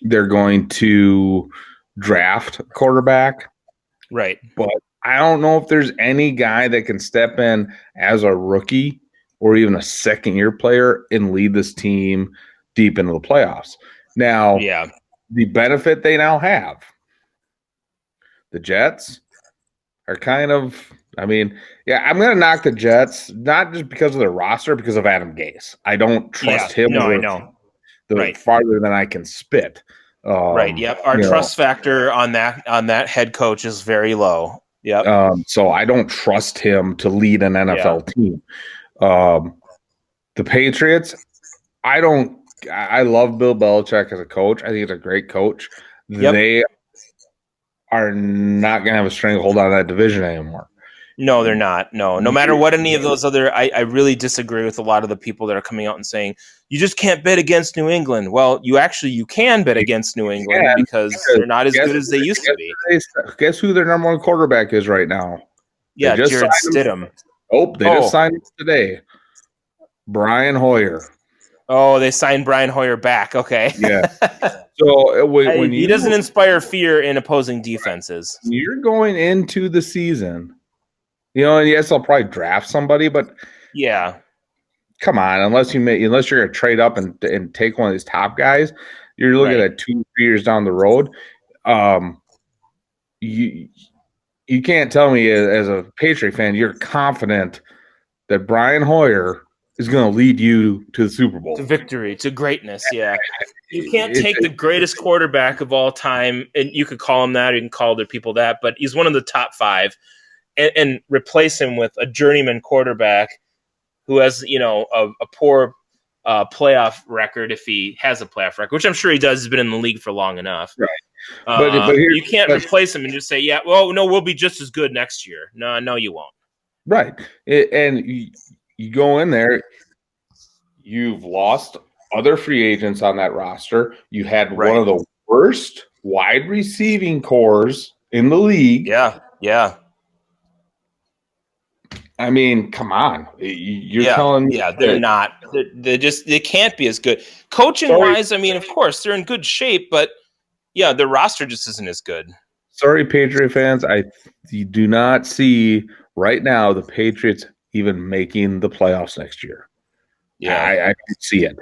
they're going to draft a quarterback. Right. But I don't know if there's any guy that can step in as a rookie or even a second-year player and lead this team deep into the playoffs. Now, the benefit they now have, the Jets are kind of – I'm going to knock the Jets, not just because of their roster, because of Adam Gase. I don't trust him farther than I can spit. Our trust factor on that head coach is very low. So I don't trust him to lead an NFL team. The Patriots, I love Bill Belichick as a coach. I think he's a great coach. They are not going to have a stranglehold on that division anymore. No, they're not. No matter what any of those other, I really disagree with a lot of the people that are coming out and saying, you just can't bet against New England. Well, you can bet against New England because they're not as good as they used to be. Guess who their number one quarterback is right now? Jared Stidham. They just signed him today. Brian Hoyer. Oh, they signed Brian Hoyer back. Okay. Yeah. So when he doesn't inspire fear in opposing defenses. You're going into the season, and yes, I'll probably draft somebody, but come on, unless you're going to trade up and take one of these top guys, you're looking at 2-3 years down the road. You can't tell me as a Patriot fan you're confident that Brian Hoyer is going to lead you to the Super Bowl. To victory, to greatness, You can't take the greatest quarterback of all time, and you could call him that, or you can call other people that, but he's one of the top 5, and replace him with a journeyman quarterback who has, a poor playoff record, if he has a playoff record, which I'm sure he does. He's been in the league for long enough. Right. But you can't replace him and just say, we'll be just as good next year. No, you won't. Right. And you go in there, you've lost other free agents on that roster. You had one of the worst wide receiving cores in the league. Yeah. I mean, come on. You're telling me. Yeah, they're not. They can't be as good. Coaching-wise, of course, they're in good shape, but, their roster just isn't as good. Sorry, Patriot fans. You do not see right now the Patriots even making the playoffs next year. I can see it.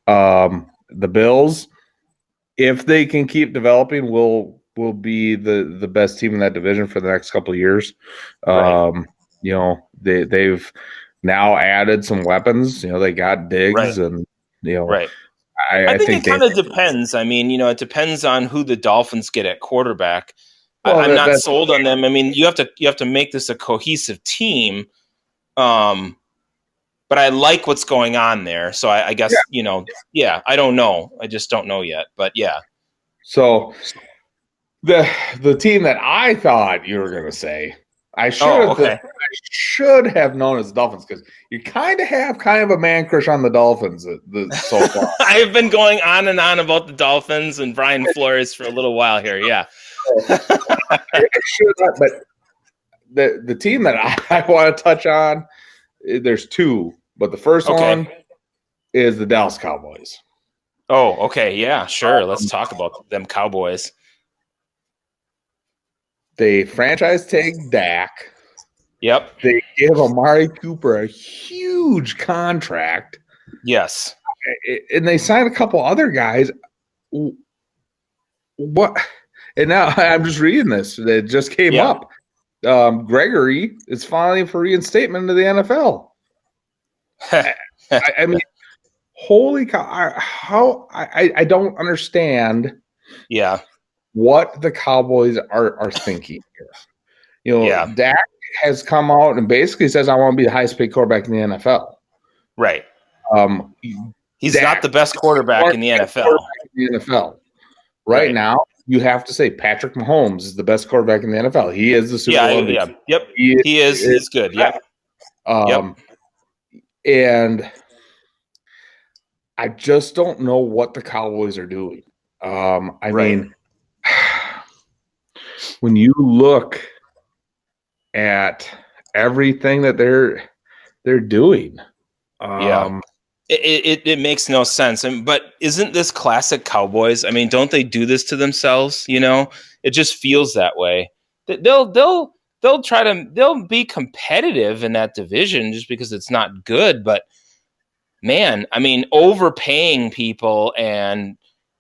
The Bills, if they can keep developing, will be the best team in that division for the next couple of years. They've now added some weapons. They got Diggs and I think it kind of depends. It depends on who the Dolphins get at quarterback. I'm not sold on them. You have to make this a cohesive team. But I like what's going on there. So I guess, I don't know. I just don't know yet. But So the team that I thought you were going to say I should have known it's the Dolphins because you kind of a man crush on the Dolphins so far. I've been going on and on about the Dolphins and Brian Flores for a little while here. Yeah. I should not, but the team that I want to touch on, there's two, but the first one is the Dallas Cowboys. Oh, okay. Yeah, sure. Let's talk about them Cowboys. They franchise tag Dak. Yep. They give Amari Cooper a huge contract. Yes. And they signed a couple other guys. What? And now I'm just reading this. It just came up. Gregory is filing for reinstatement into the NFL. I mean, holy cow! I don't understand. Yeah. What the Cowboys are thinking here. Dak has come out and basically says, "I want to be the highest paid quarterback in the NFL." Right. He's Dak, not the best quarterback in the NFL. Right now, you have to say Patrick Mahomes is the best quarterback in the NFL. He is the Super Bowl MVP. Yeah. Yep. He is. He's good. Yeah. And I just don't know what the Cowboys are doing. I mean, when you look at everything that they're doing, it makes no sense. But isn't this classic Cowboys? I mean, don't they do this to themselves? It just feels that way. They'll be competitive in that division just because it's not good. But man, I mean, overpaying people, and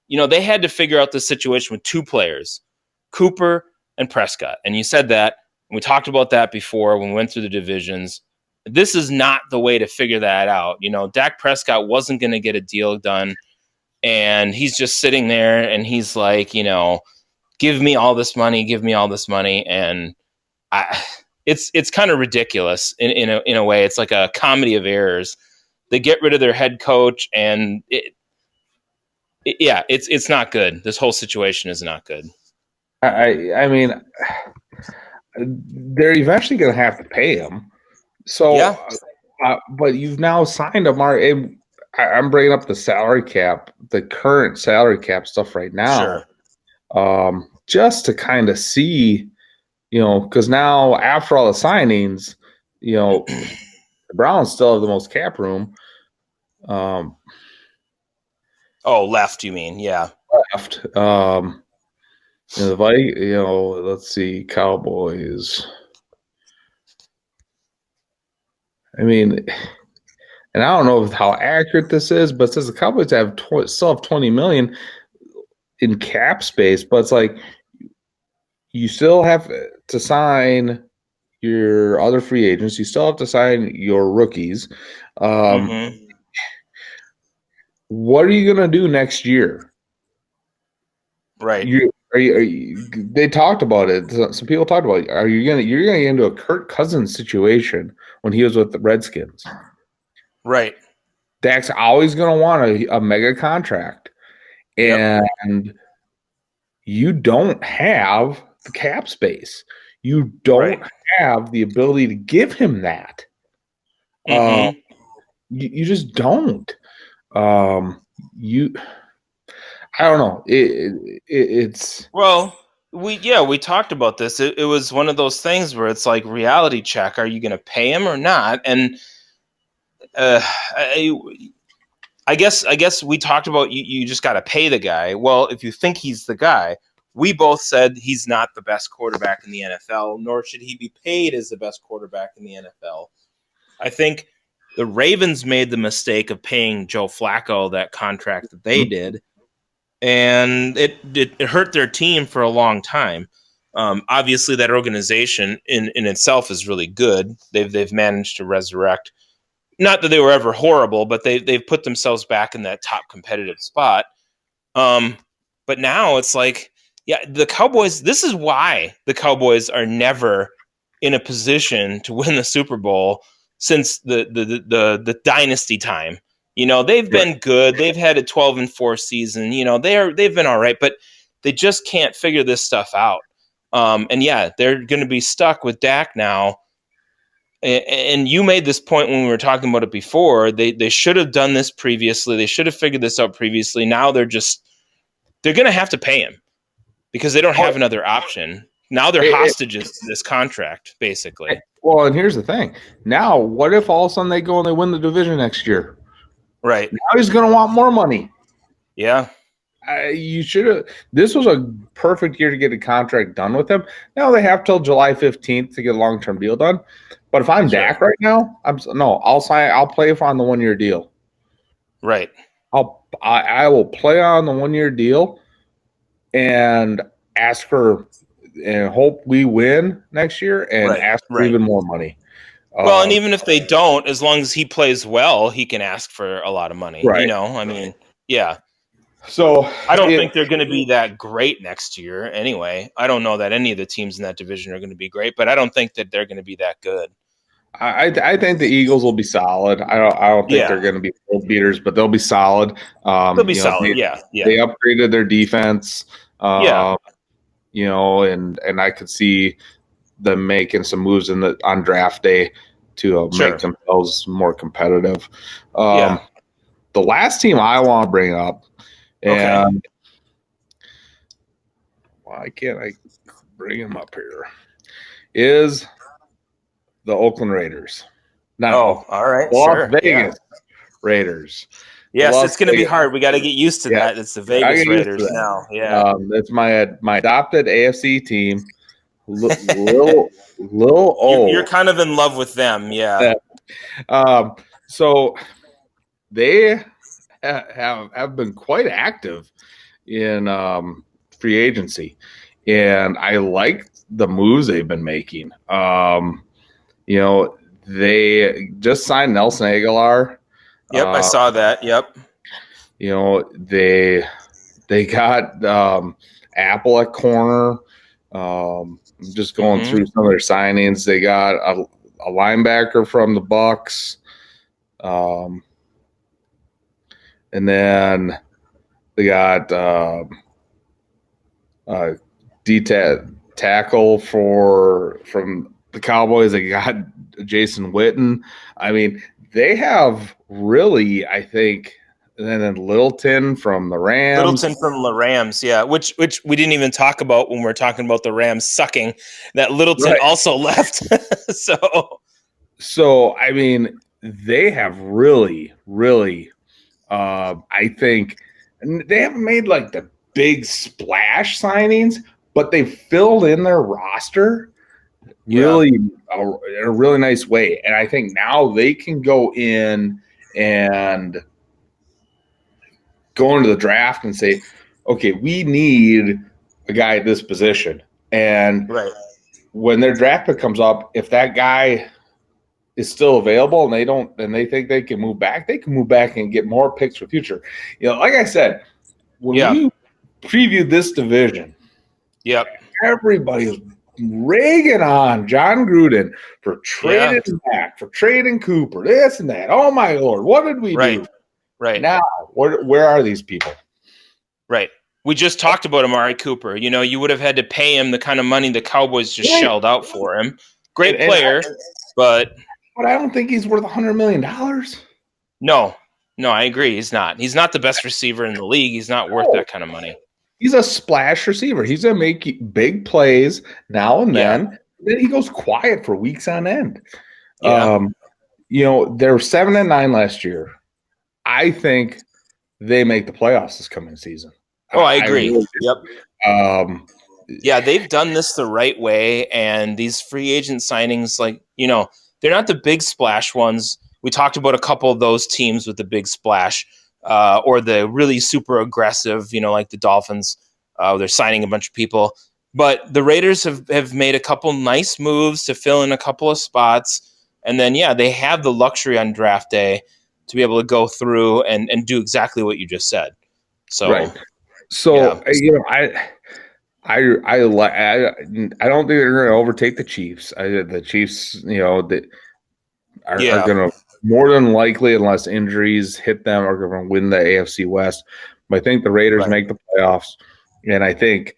they had to figure out the situation with two players, Cooper and Prescott. And you said that, and we talked about that before when we went through the divisions. This is not the way to figure that out. Dak Prescott wasn't going to get a deal done, and he's just sitting there and he's like, give me all this money. And it's kind of ridiculous in a way. It's like a comedy of errors. They get rid of their head coach, and it's not good. This whole situation is not good. I mean, they're eventually going to have to pay him. So, but you've now signed Amari. I'm bringing up the salary cap, the current salary cap stuff right now, just to kind of see, because now after all the signings, the Browns still have the most cap room. Left, you mean? Yeah, left. Let's see, Cowboys. I mean, and I don't know how accurate this is, but it says the Cowboys still have $20 million in cap space, but it's like you still have to sign your other free agents. You still have to sign your rookies. What are you going to do next year? Right. They talked about it. Some people talked about it. You're going to get into a Kirk Cousins situation when he was with the Redskins. Right. Dak's always going to want a mega contract. And you don't have the cap space. You don't have the ability to give him that. You just don't. I don't know. It's we talked about this. It was one of those things where it's like reality check. Are you going to pay him or not? And I guess we talked about you just got to pay the guy. Well, if you think he's the guy, we both said he's not the best quarterback in the NFL, nor should he be paid as the best quarterback in the NFL. I think the Ravens made the mistake of paying Joe Flacco that contract that they did, and it hurt their team for a long time. Obviously, that organization in itself is really good. They've managed to resurrect. Not that they were ever horrible, but they've put themselves back in that top competitive spot. But now it's like, the Cowboys. This is why the Cowboys are never in a position to win the Super Bowl since the dynasty time. They've been good. They've had a 12-4 season. They've been all right, but they just can't figure this stuff out. And yeah, they're going to be stuck with Dak now. And you made this point when we were talking about it before. They should have done this previously. They should have figured this out previously. Now they're going to have to pay him because they don't have another option. Now they're hostages to this contract, basically. Well, and here's the thing. Now, what if all of a sudden they go and they win the division next year? Right. Now he's going to want more money. Yeah. You should have. This was a perfect year to get a contract done with him. Now they have till July 15th to get a long-term deal done. But if I'm Dak right now, I'll sign. I'll play on the 1-year deal. Right. I will play on the 1-year deal and ask for and hope we win next year and ask for even more money. Well, and even if they don't, as long as he plays well, he can ask for a lot of money. Right. You know, I mean, yeah. So I don't think they're going to be that great next year anyway. I don't know that any of the teams in that division are going to be great, but I don't think that they're going to be that good. I think the Eagles will be solid. I don't think they're going to be world beaters, but they'll be solid. They'll be solid. They upgraded their defense. You know, and I could see them making some moves on draft day to make themselves more competitive. The last team I want to bring up, and why can't I bring him up here, is the Oakland Raiders. All right. Las Vegas Raiders. Yes, it's going to be hard. We got to get used to that. It's the Vegas Raiders now. Yeah. It's my adopted AFC team. Little O. You're kind of in love with them. Yeah. So they have been quite active in free agency, and I like the moves they've been making. You know, they just signed Nelson Aguilar. Yep, I saw that. Yep. You know, they got Apple at corner. Just going through some of their signings. They got a linebacker from the Bucks. And then they got tackle from the Cowboys. They got Jason Witten. I mean, they have really, I think, and then Littleton from the Rams. Yeah, which we didn't even talk about when we were talking about the Rams sucking. That Littleton also left. So I mean, they have really, really, I think, they haven't made like the big splash signings, but they filled in their roster really in a really nice way. And I think now they can go in and go into the draft and say, okay, we need a guy at this position. And when their draft pick comes up, if that guy is still available and they think they can move back, they can move back and get more picks for future. You know, like I said, when we previewed this division, everybody was ragging on John Gruden for trading back, for trading Cooper, this and that. Oh my Lord, what did we do? Right. Now, where are these people? Right. We just talked about Amari Cooper. You know, you would have had to pay him the kind of money the Cowboys just shelled out for him. Great player, but I don't think he's worth $100 million. No, I agree. He's not. He's not the best receiver in the league. He's not worth that kind of money. He's a splash receiver. He's going to make big plays now and then. Then he goes quiet for weeks on end. You know, they were 7-9 last year. I think they make the playoffs this coming season. Oh, I agree. They've done this the right way, and these free agent signings, like, you know, they're not the big splash ones. We talked about a couple of those teams with the big splash, or the really super aggressive, you know, like the Dolphins. They're signing a bunch of people. But the Raiders have made a couple nice moves to fill in a couple of spots. And then, they have the luxury on draft day to be able to go through and do exactly what you just said. So, you know, I don't think they're going to overtake the Chiefs. The Chiefs, you know, are going to more than likely, unless injuries hit them, are going to win the AFC West. But I think the Raiders make the playoffs, and I think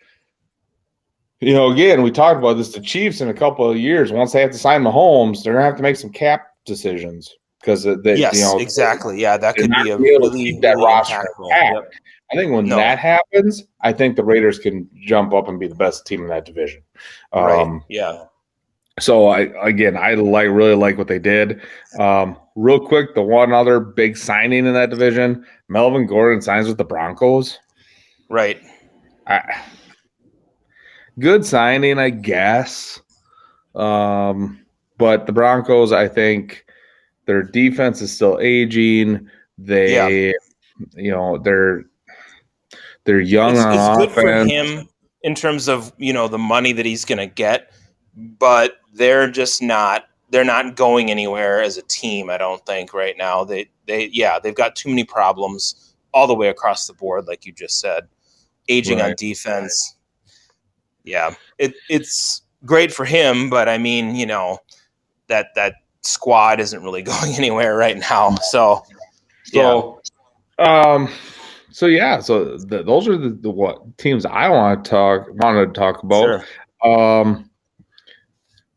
Again, we talked about this. The Chiefs in a couple of years, once they have to sign Mahomes, they're gonna have to make some cap decisions because yes, exactly. Yeah, that could be a be able to really, keep that really roster impactful. intact. Yep. I think when No. that happens, I think the Raiders can jump up and be the best team in that division. Right. Yeah. So I really like what they did. Real quick, the one other big signing in that division, Melvin Gordon signs with the Broncos. Right. Good signing, I guess. But the Broncos, I think their defense is still aging. They're young on It's good offense. for him in terms of, the money that he's going to get, but they're not going anywhere as a team, I don't think, right now. They've got too many problems all the way across the board, like you just said. Aging on defense. Yeah. It's great for him, but I mean, that squad isn't really going anywhere right now. So those are the what teams I wanted to talk about. Sure.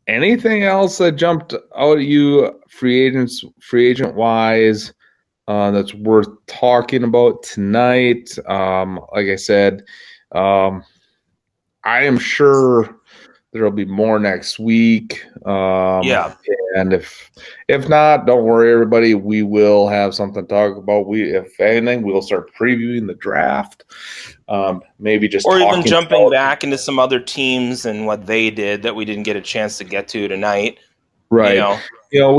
Anything else that jumped out at you, free agent wise, that's worth talking about tonight? Like I said, I am sure there'll be more next week. And if not, don't worry, everybody. We will have something to talk about. If anything, we'll start previewing the draft. Maybe just or even jumping back into some other teams and what they did that we didn't get a chance to get to tonight. Right. We have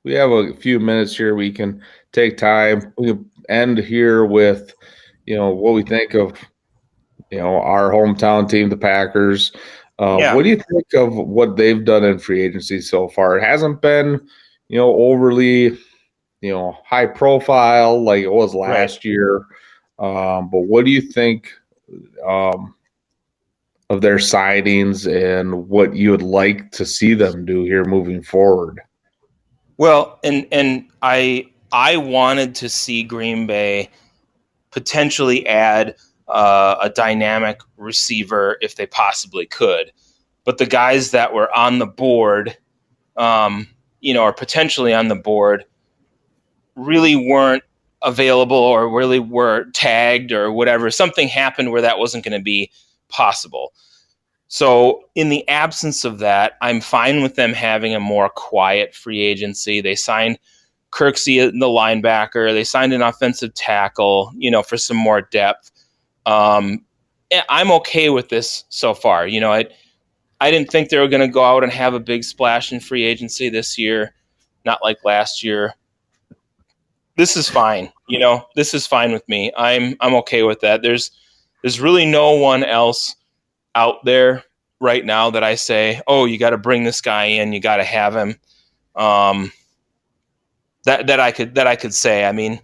we have a few minutes here. We can take time. We can end here with, what we think of, our hometown team, the Packers. What do you think of what they've done in free agency so far? It hasn't been, overly, high profile like it was last year. But what do you think of their signings and what you would like to see them do here moving forward? Well, and I wanted to see Green Bay potentially add a dynamic receiver if they possibly could. But the guys that were on the board, or potentially on the board, really weren't available or really were tagged or whatever. Something happened where that wasn't going to be possible. So in the absence of that, I'm fine with them having a more quiet free agency. They signed Kirksey, the linebacker. They signed an offensive tackle, for some more depth. I'm okay with this so far. I didn't think they were going to go out and have a big splash in free agency this year, not like last year. This is fine. This is fine with me. I'm okay with that. There's really no one else out there right now that I say, oh, you got to bring this guy in, you got to have him. That I could say. I mean,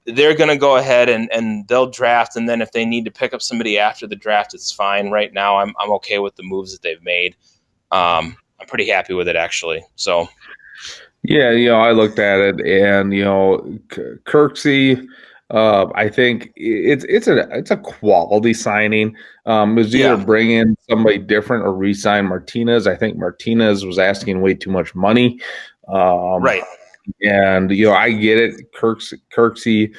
they're going to go ahead and they'll draft, and then if they need to pick up somebody after the draft, it's fine. Right now, I'm okay with the moves that they've made. I'm pretty happy with it, actually. So, yeah, I looked at it, and Kirksey, I think it's a quality signing. It was either bring in somebody different or re-sign Martinez. I think Martinez was asking way too much money. Right. And I get it. Kirksey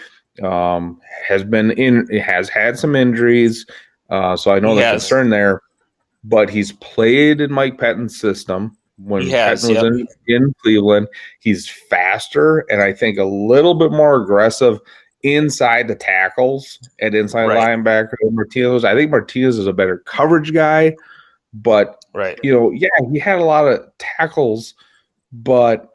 has had some injuries, so I know the concern there. But he's played in Mike Pettine's system when Pettin was in Cleveland. He's faster and I think a little bit more aggressive inside the tackles and inside linebacker than Martinez. I think Martinez is a better coverage guy, but he had a lot of tackles, but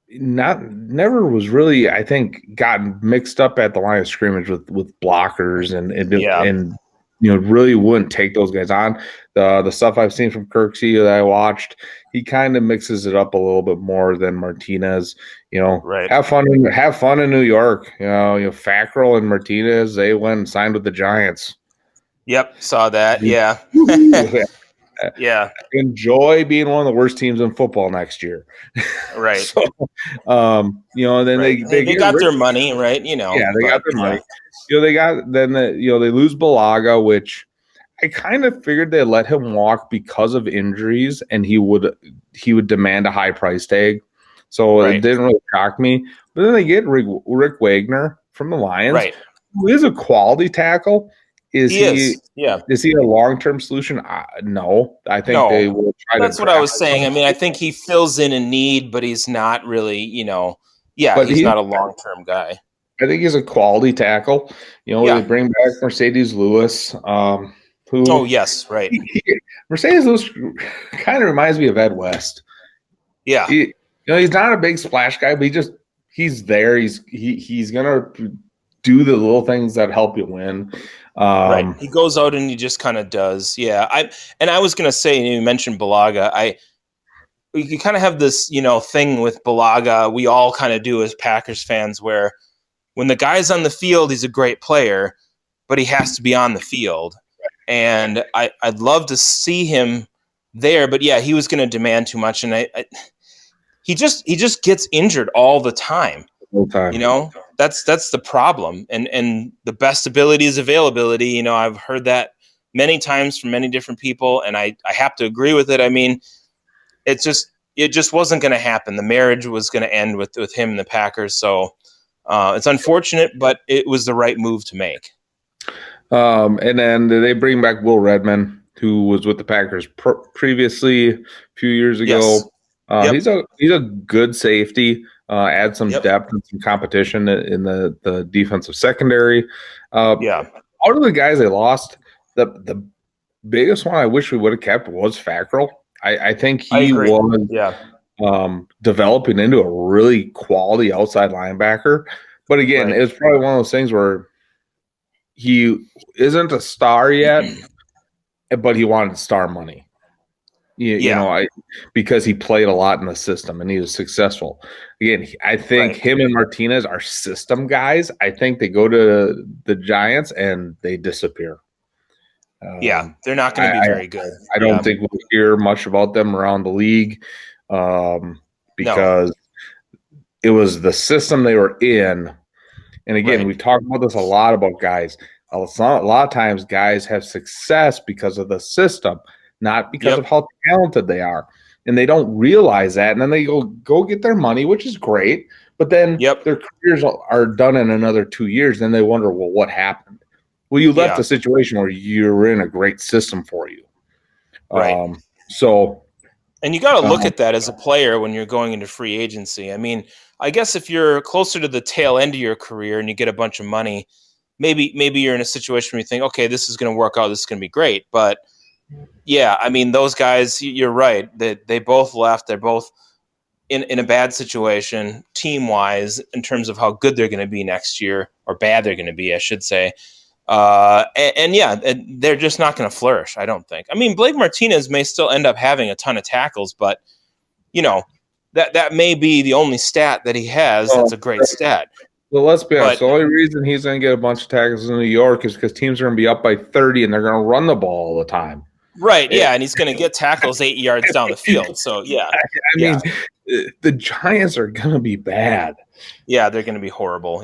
never was really, I think, gotten mixed up at the line of scrimmage with blockers and really wouldn't take those guys on. The stuff I've seen from Kirksey that I watched, he kind of mixes it up a little bit more than Martinez. Have fun in New York. Fackrell and Martinez, they went and signed with the Giants. Yep, saw that. Yeah. Yeah. Enjoy being one of the worst teams in football next year. Right. So, then they got their money, right? They got their money. They lose Balaga, which I kind of figured they let him walk because of injuries, and he would demand a high price tag. So it didn't really shock me. But then they get Rick Wagner from the Lions, who is a quality tackle. Is he a long-term solution? No. I think they will try to. That's what I was saying. I mean, I think he fills in a need, but he's not really, he's not a long-term guy. I think he's a quality tackle. They bring back Mercedes Lewis. Mercedes Lewis kind of reminds me of Ed West. Yeah. He's not a big splash guy, but he's there. He's gonna do the little things that help you win. He goes out and he just kind of does. Yeah. I was gonna say, you mentioned Balaga. You kind of have this, thing with Balaga. We all kind of do as Packers fans, where when the guy's on the field, he's a great player, but he has to be on the field. And I'd love to see him there, but he was going to demand too much, and he just gets injured all the time. That's the problem. And the best ability is availability. I've heard that many times from many different people, and I have to agree with it. I mean, it just wasn't going to happen. The marriage was going to end with him and the Packers. So it's unfortunate, but it was the right move to make. And then they bring back Will Redmond, who was with the Packers previously a few years ago. Yes. He's a good safety. Add some depth and some competition in the defensive secondary. Out of the guys they lost, the biggest one I wish we would have kept was Fackrell. I think he was developing into a really quality outside linebacker. But again, it's probably one of those things where he isn't a star yet, but he wanted star money. Because he played a lot in the system and he was successful. Again, I think him and Martinez are system guys. I think they go to the Giants and they disappear. They're not going to be very good. I don't think we'll hear much about them around the league because it was the system they were in. And again, we've talked about this a lot about guys. A lot of times guys have success because of the system, not because of how talented they are. And they don't realize that. And then they go get their money, which is great. But then their careers are done in another 2 years. Then they wonder, well, what happened? Well, you left a situation where you were in a great system for you. And you got to look at that as a player when you're going into free agency. I mean, I guess if you're closer to the tail end of your career and you get a bunch of money, maybe you're in a situation where you think, okay, this is going to work out. This is going to be great. But I mean, those guys, you're right. They both left. They're both in a bad situation team-wise in terms of how good they're going to be next year, or bad they're going to be, I should say. They're just not going to flourish, I don't think. I mean, Blake Martinez may still end up having a ton of tackles, but, that may be the only stat that he has that's a great stat. Well, let's be honest. The only reason he's going to get a bunch of tackles in New York is because teams are going to be up by 30 and they're going to run the ball all the time. Right, and he's going to get tackles 8 yards down the field. So, I mean, the Giants are going to be bad. Yeah, they're going to be horrible,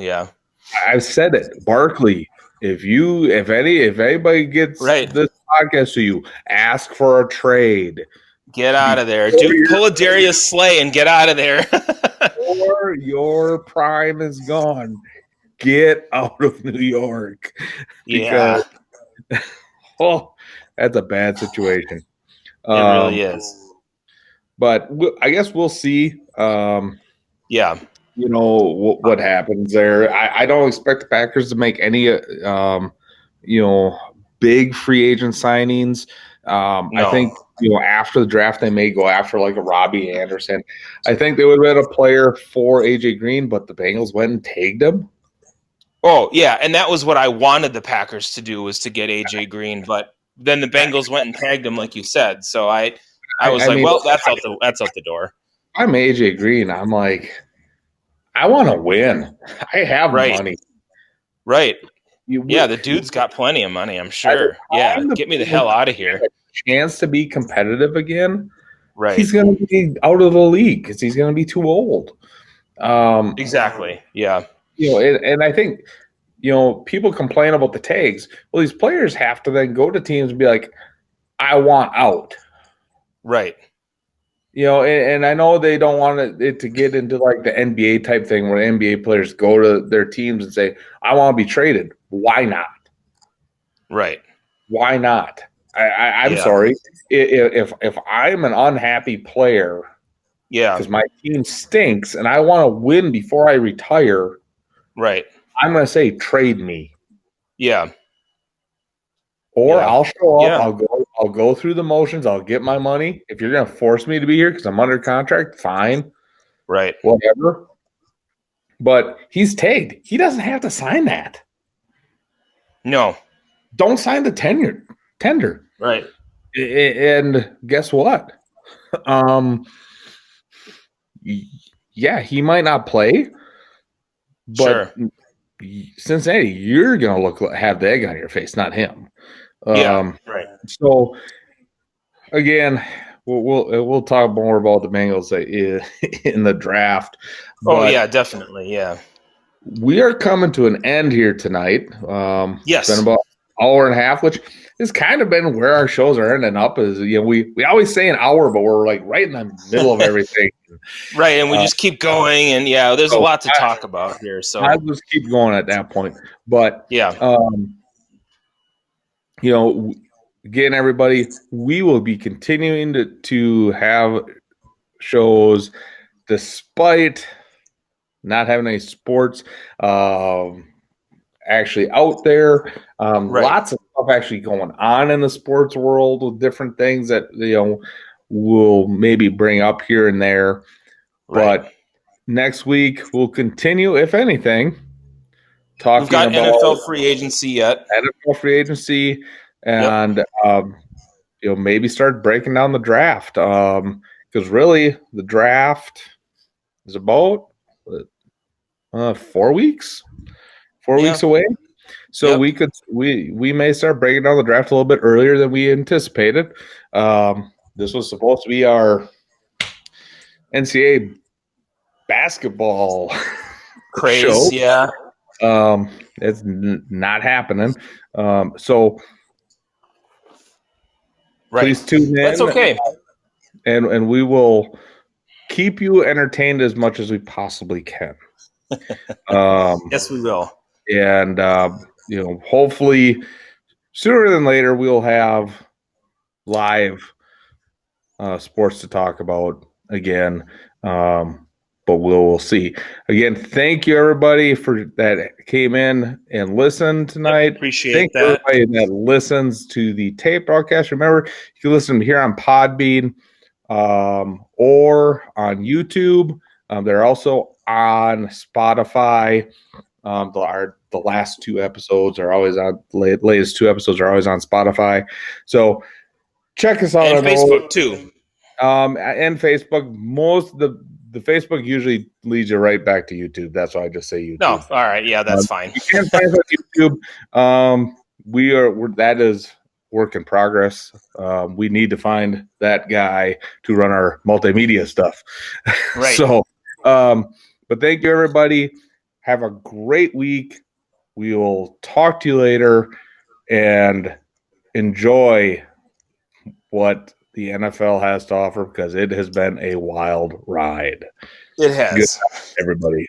I've said it. Barkley, if anybody gets this podcast to you, ask for a trade. Get out of there. Pull a Darius Slay and get out of there. Or your prime is gone. Get out of New York. Because, that's a bad situation. It really is. But I guess we'll see. What happens there. I don't expect the Packers to make any, big free agent signings. I think, after the draft, they may go after like a Robbie Anderson. I think they would have had a player for AJ Green, but the Bengals went and tagged him. Oh, yeah. And that was what I wanted the Packers to do, was to get AJ Green. But then the Bengals went and tagged him, like you said. So I was that's out the door. I'm AJ Green. I'm like, I want to win. I have money. Right. The dude's got plenty of money, I'm sure. Get me the hell out of here. chance to be competitive again, right. he's going to be out of the league because he's going to be too old. Exactly. Yeah. And I think, people complain about the tags. Well, these players have to then go to teams and be like, I want out. Right. And I know they don't want it to get into like the NBA type thing where NBA players go to their teams and say, I want to be traded. Why not? Right. Why not? I'm sorry. If I'm an unhappy player, because my team stinks and I want to win before I retire, right, I'm going to say trade me. Yeah. Or I'll show up. I'll go through the motions. I'll get my money. If you're going to force me to be here because I'm under contract, fine. Right. Whatever. But he's tagged. He doesn't have to sign that. No. Don't sign the tender. Right. And guess what? Yeah, he might not play, but Cincinnati, you're gonna have the egg on your face, not him. Right. So again, we'll talk more about the Bengals in the draft. But definitely, yeah. We are coming to an end here tonight. Yes, it's been about an hour and a half, which has kind of been where our shows are ending up. Is we always say an hour, but we're like right in the middle of everything. Right, and we just keep going, and there's a lot to talk about here. So I'll just keep going at that point. But again, everybody, we will be continuing to have shows despite not having any sports actually out there. Lots of stuff actually going on in the sports world with different things that we'll maybe bring up here and there. Right. But next week we'll continue, if anything, talking about NFL free agency yet. NFL free agency, and maybe start breaking down the draft. Because really, the draft is about 4 weeks. 4 weeks away. So we may start breaking down the draft a little bit earlier than we anticipated. This was supposed to be our NCAA basketball craze show. Yeah. It's not happening. So please tune in. That's okay. And we will keep you entertained as much as we possibly can. Yes, we will. And hopefully sooner than later we'll have live sports to talk about again. But we'll see. Again, thank you everybody for that came in and listened tonight. Appreciate that. Everybody that listens to the tape broadcast. Remember, you can listen here on Podbean or on YouTube. They're also on Spotify. The last 2 episodes are always on. Latest 2 episodes are always on Spotify. So check us out on Facebook too. And Facebook. Most of the Facebook usually leads you right back to YouTube. That's why I just say YouTube. No, all right, yeah, that's fine. You can find us on YouTube. We're that is work in progress. We need to find that guy to run our multimedia stuff. Right. So, but thank you everybody. Have a great week. We will talk to you later and enjoy what the NFL has to offer because it has been a wild ride. It has. Good night, everybody.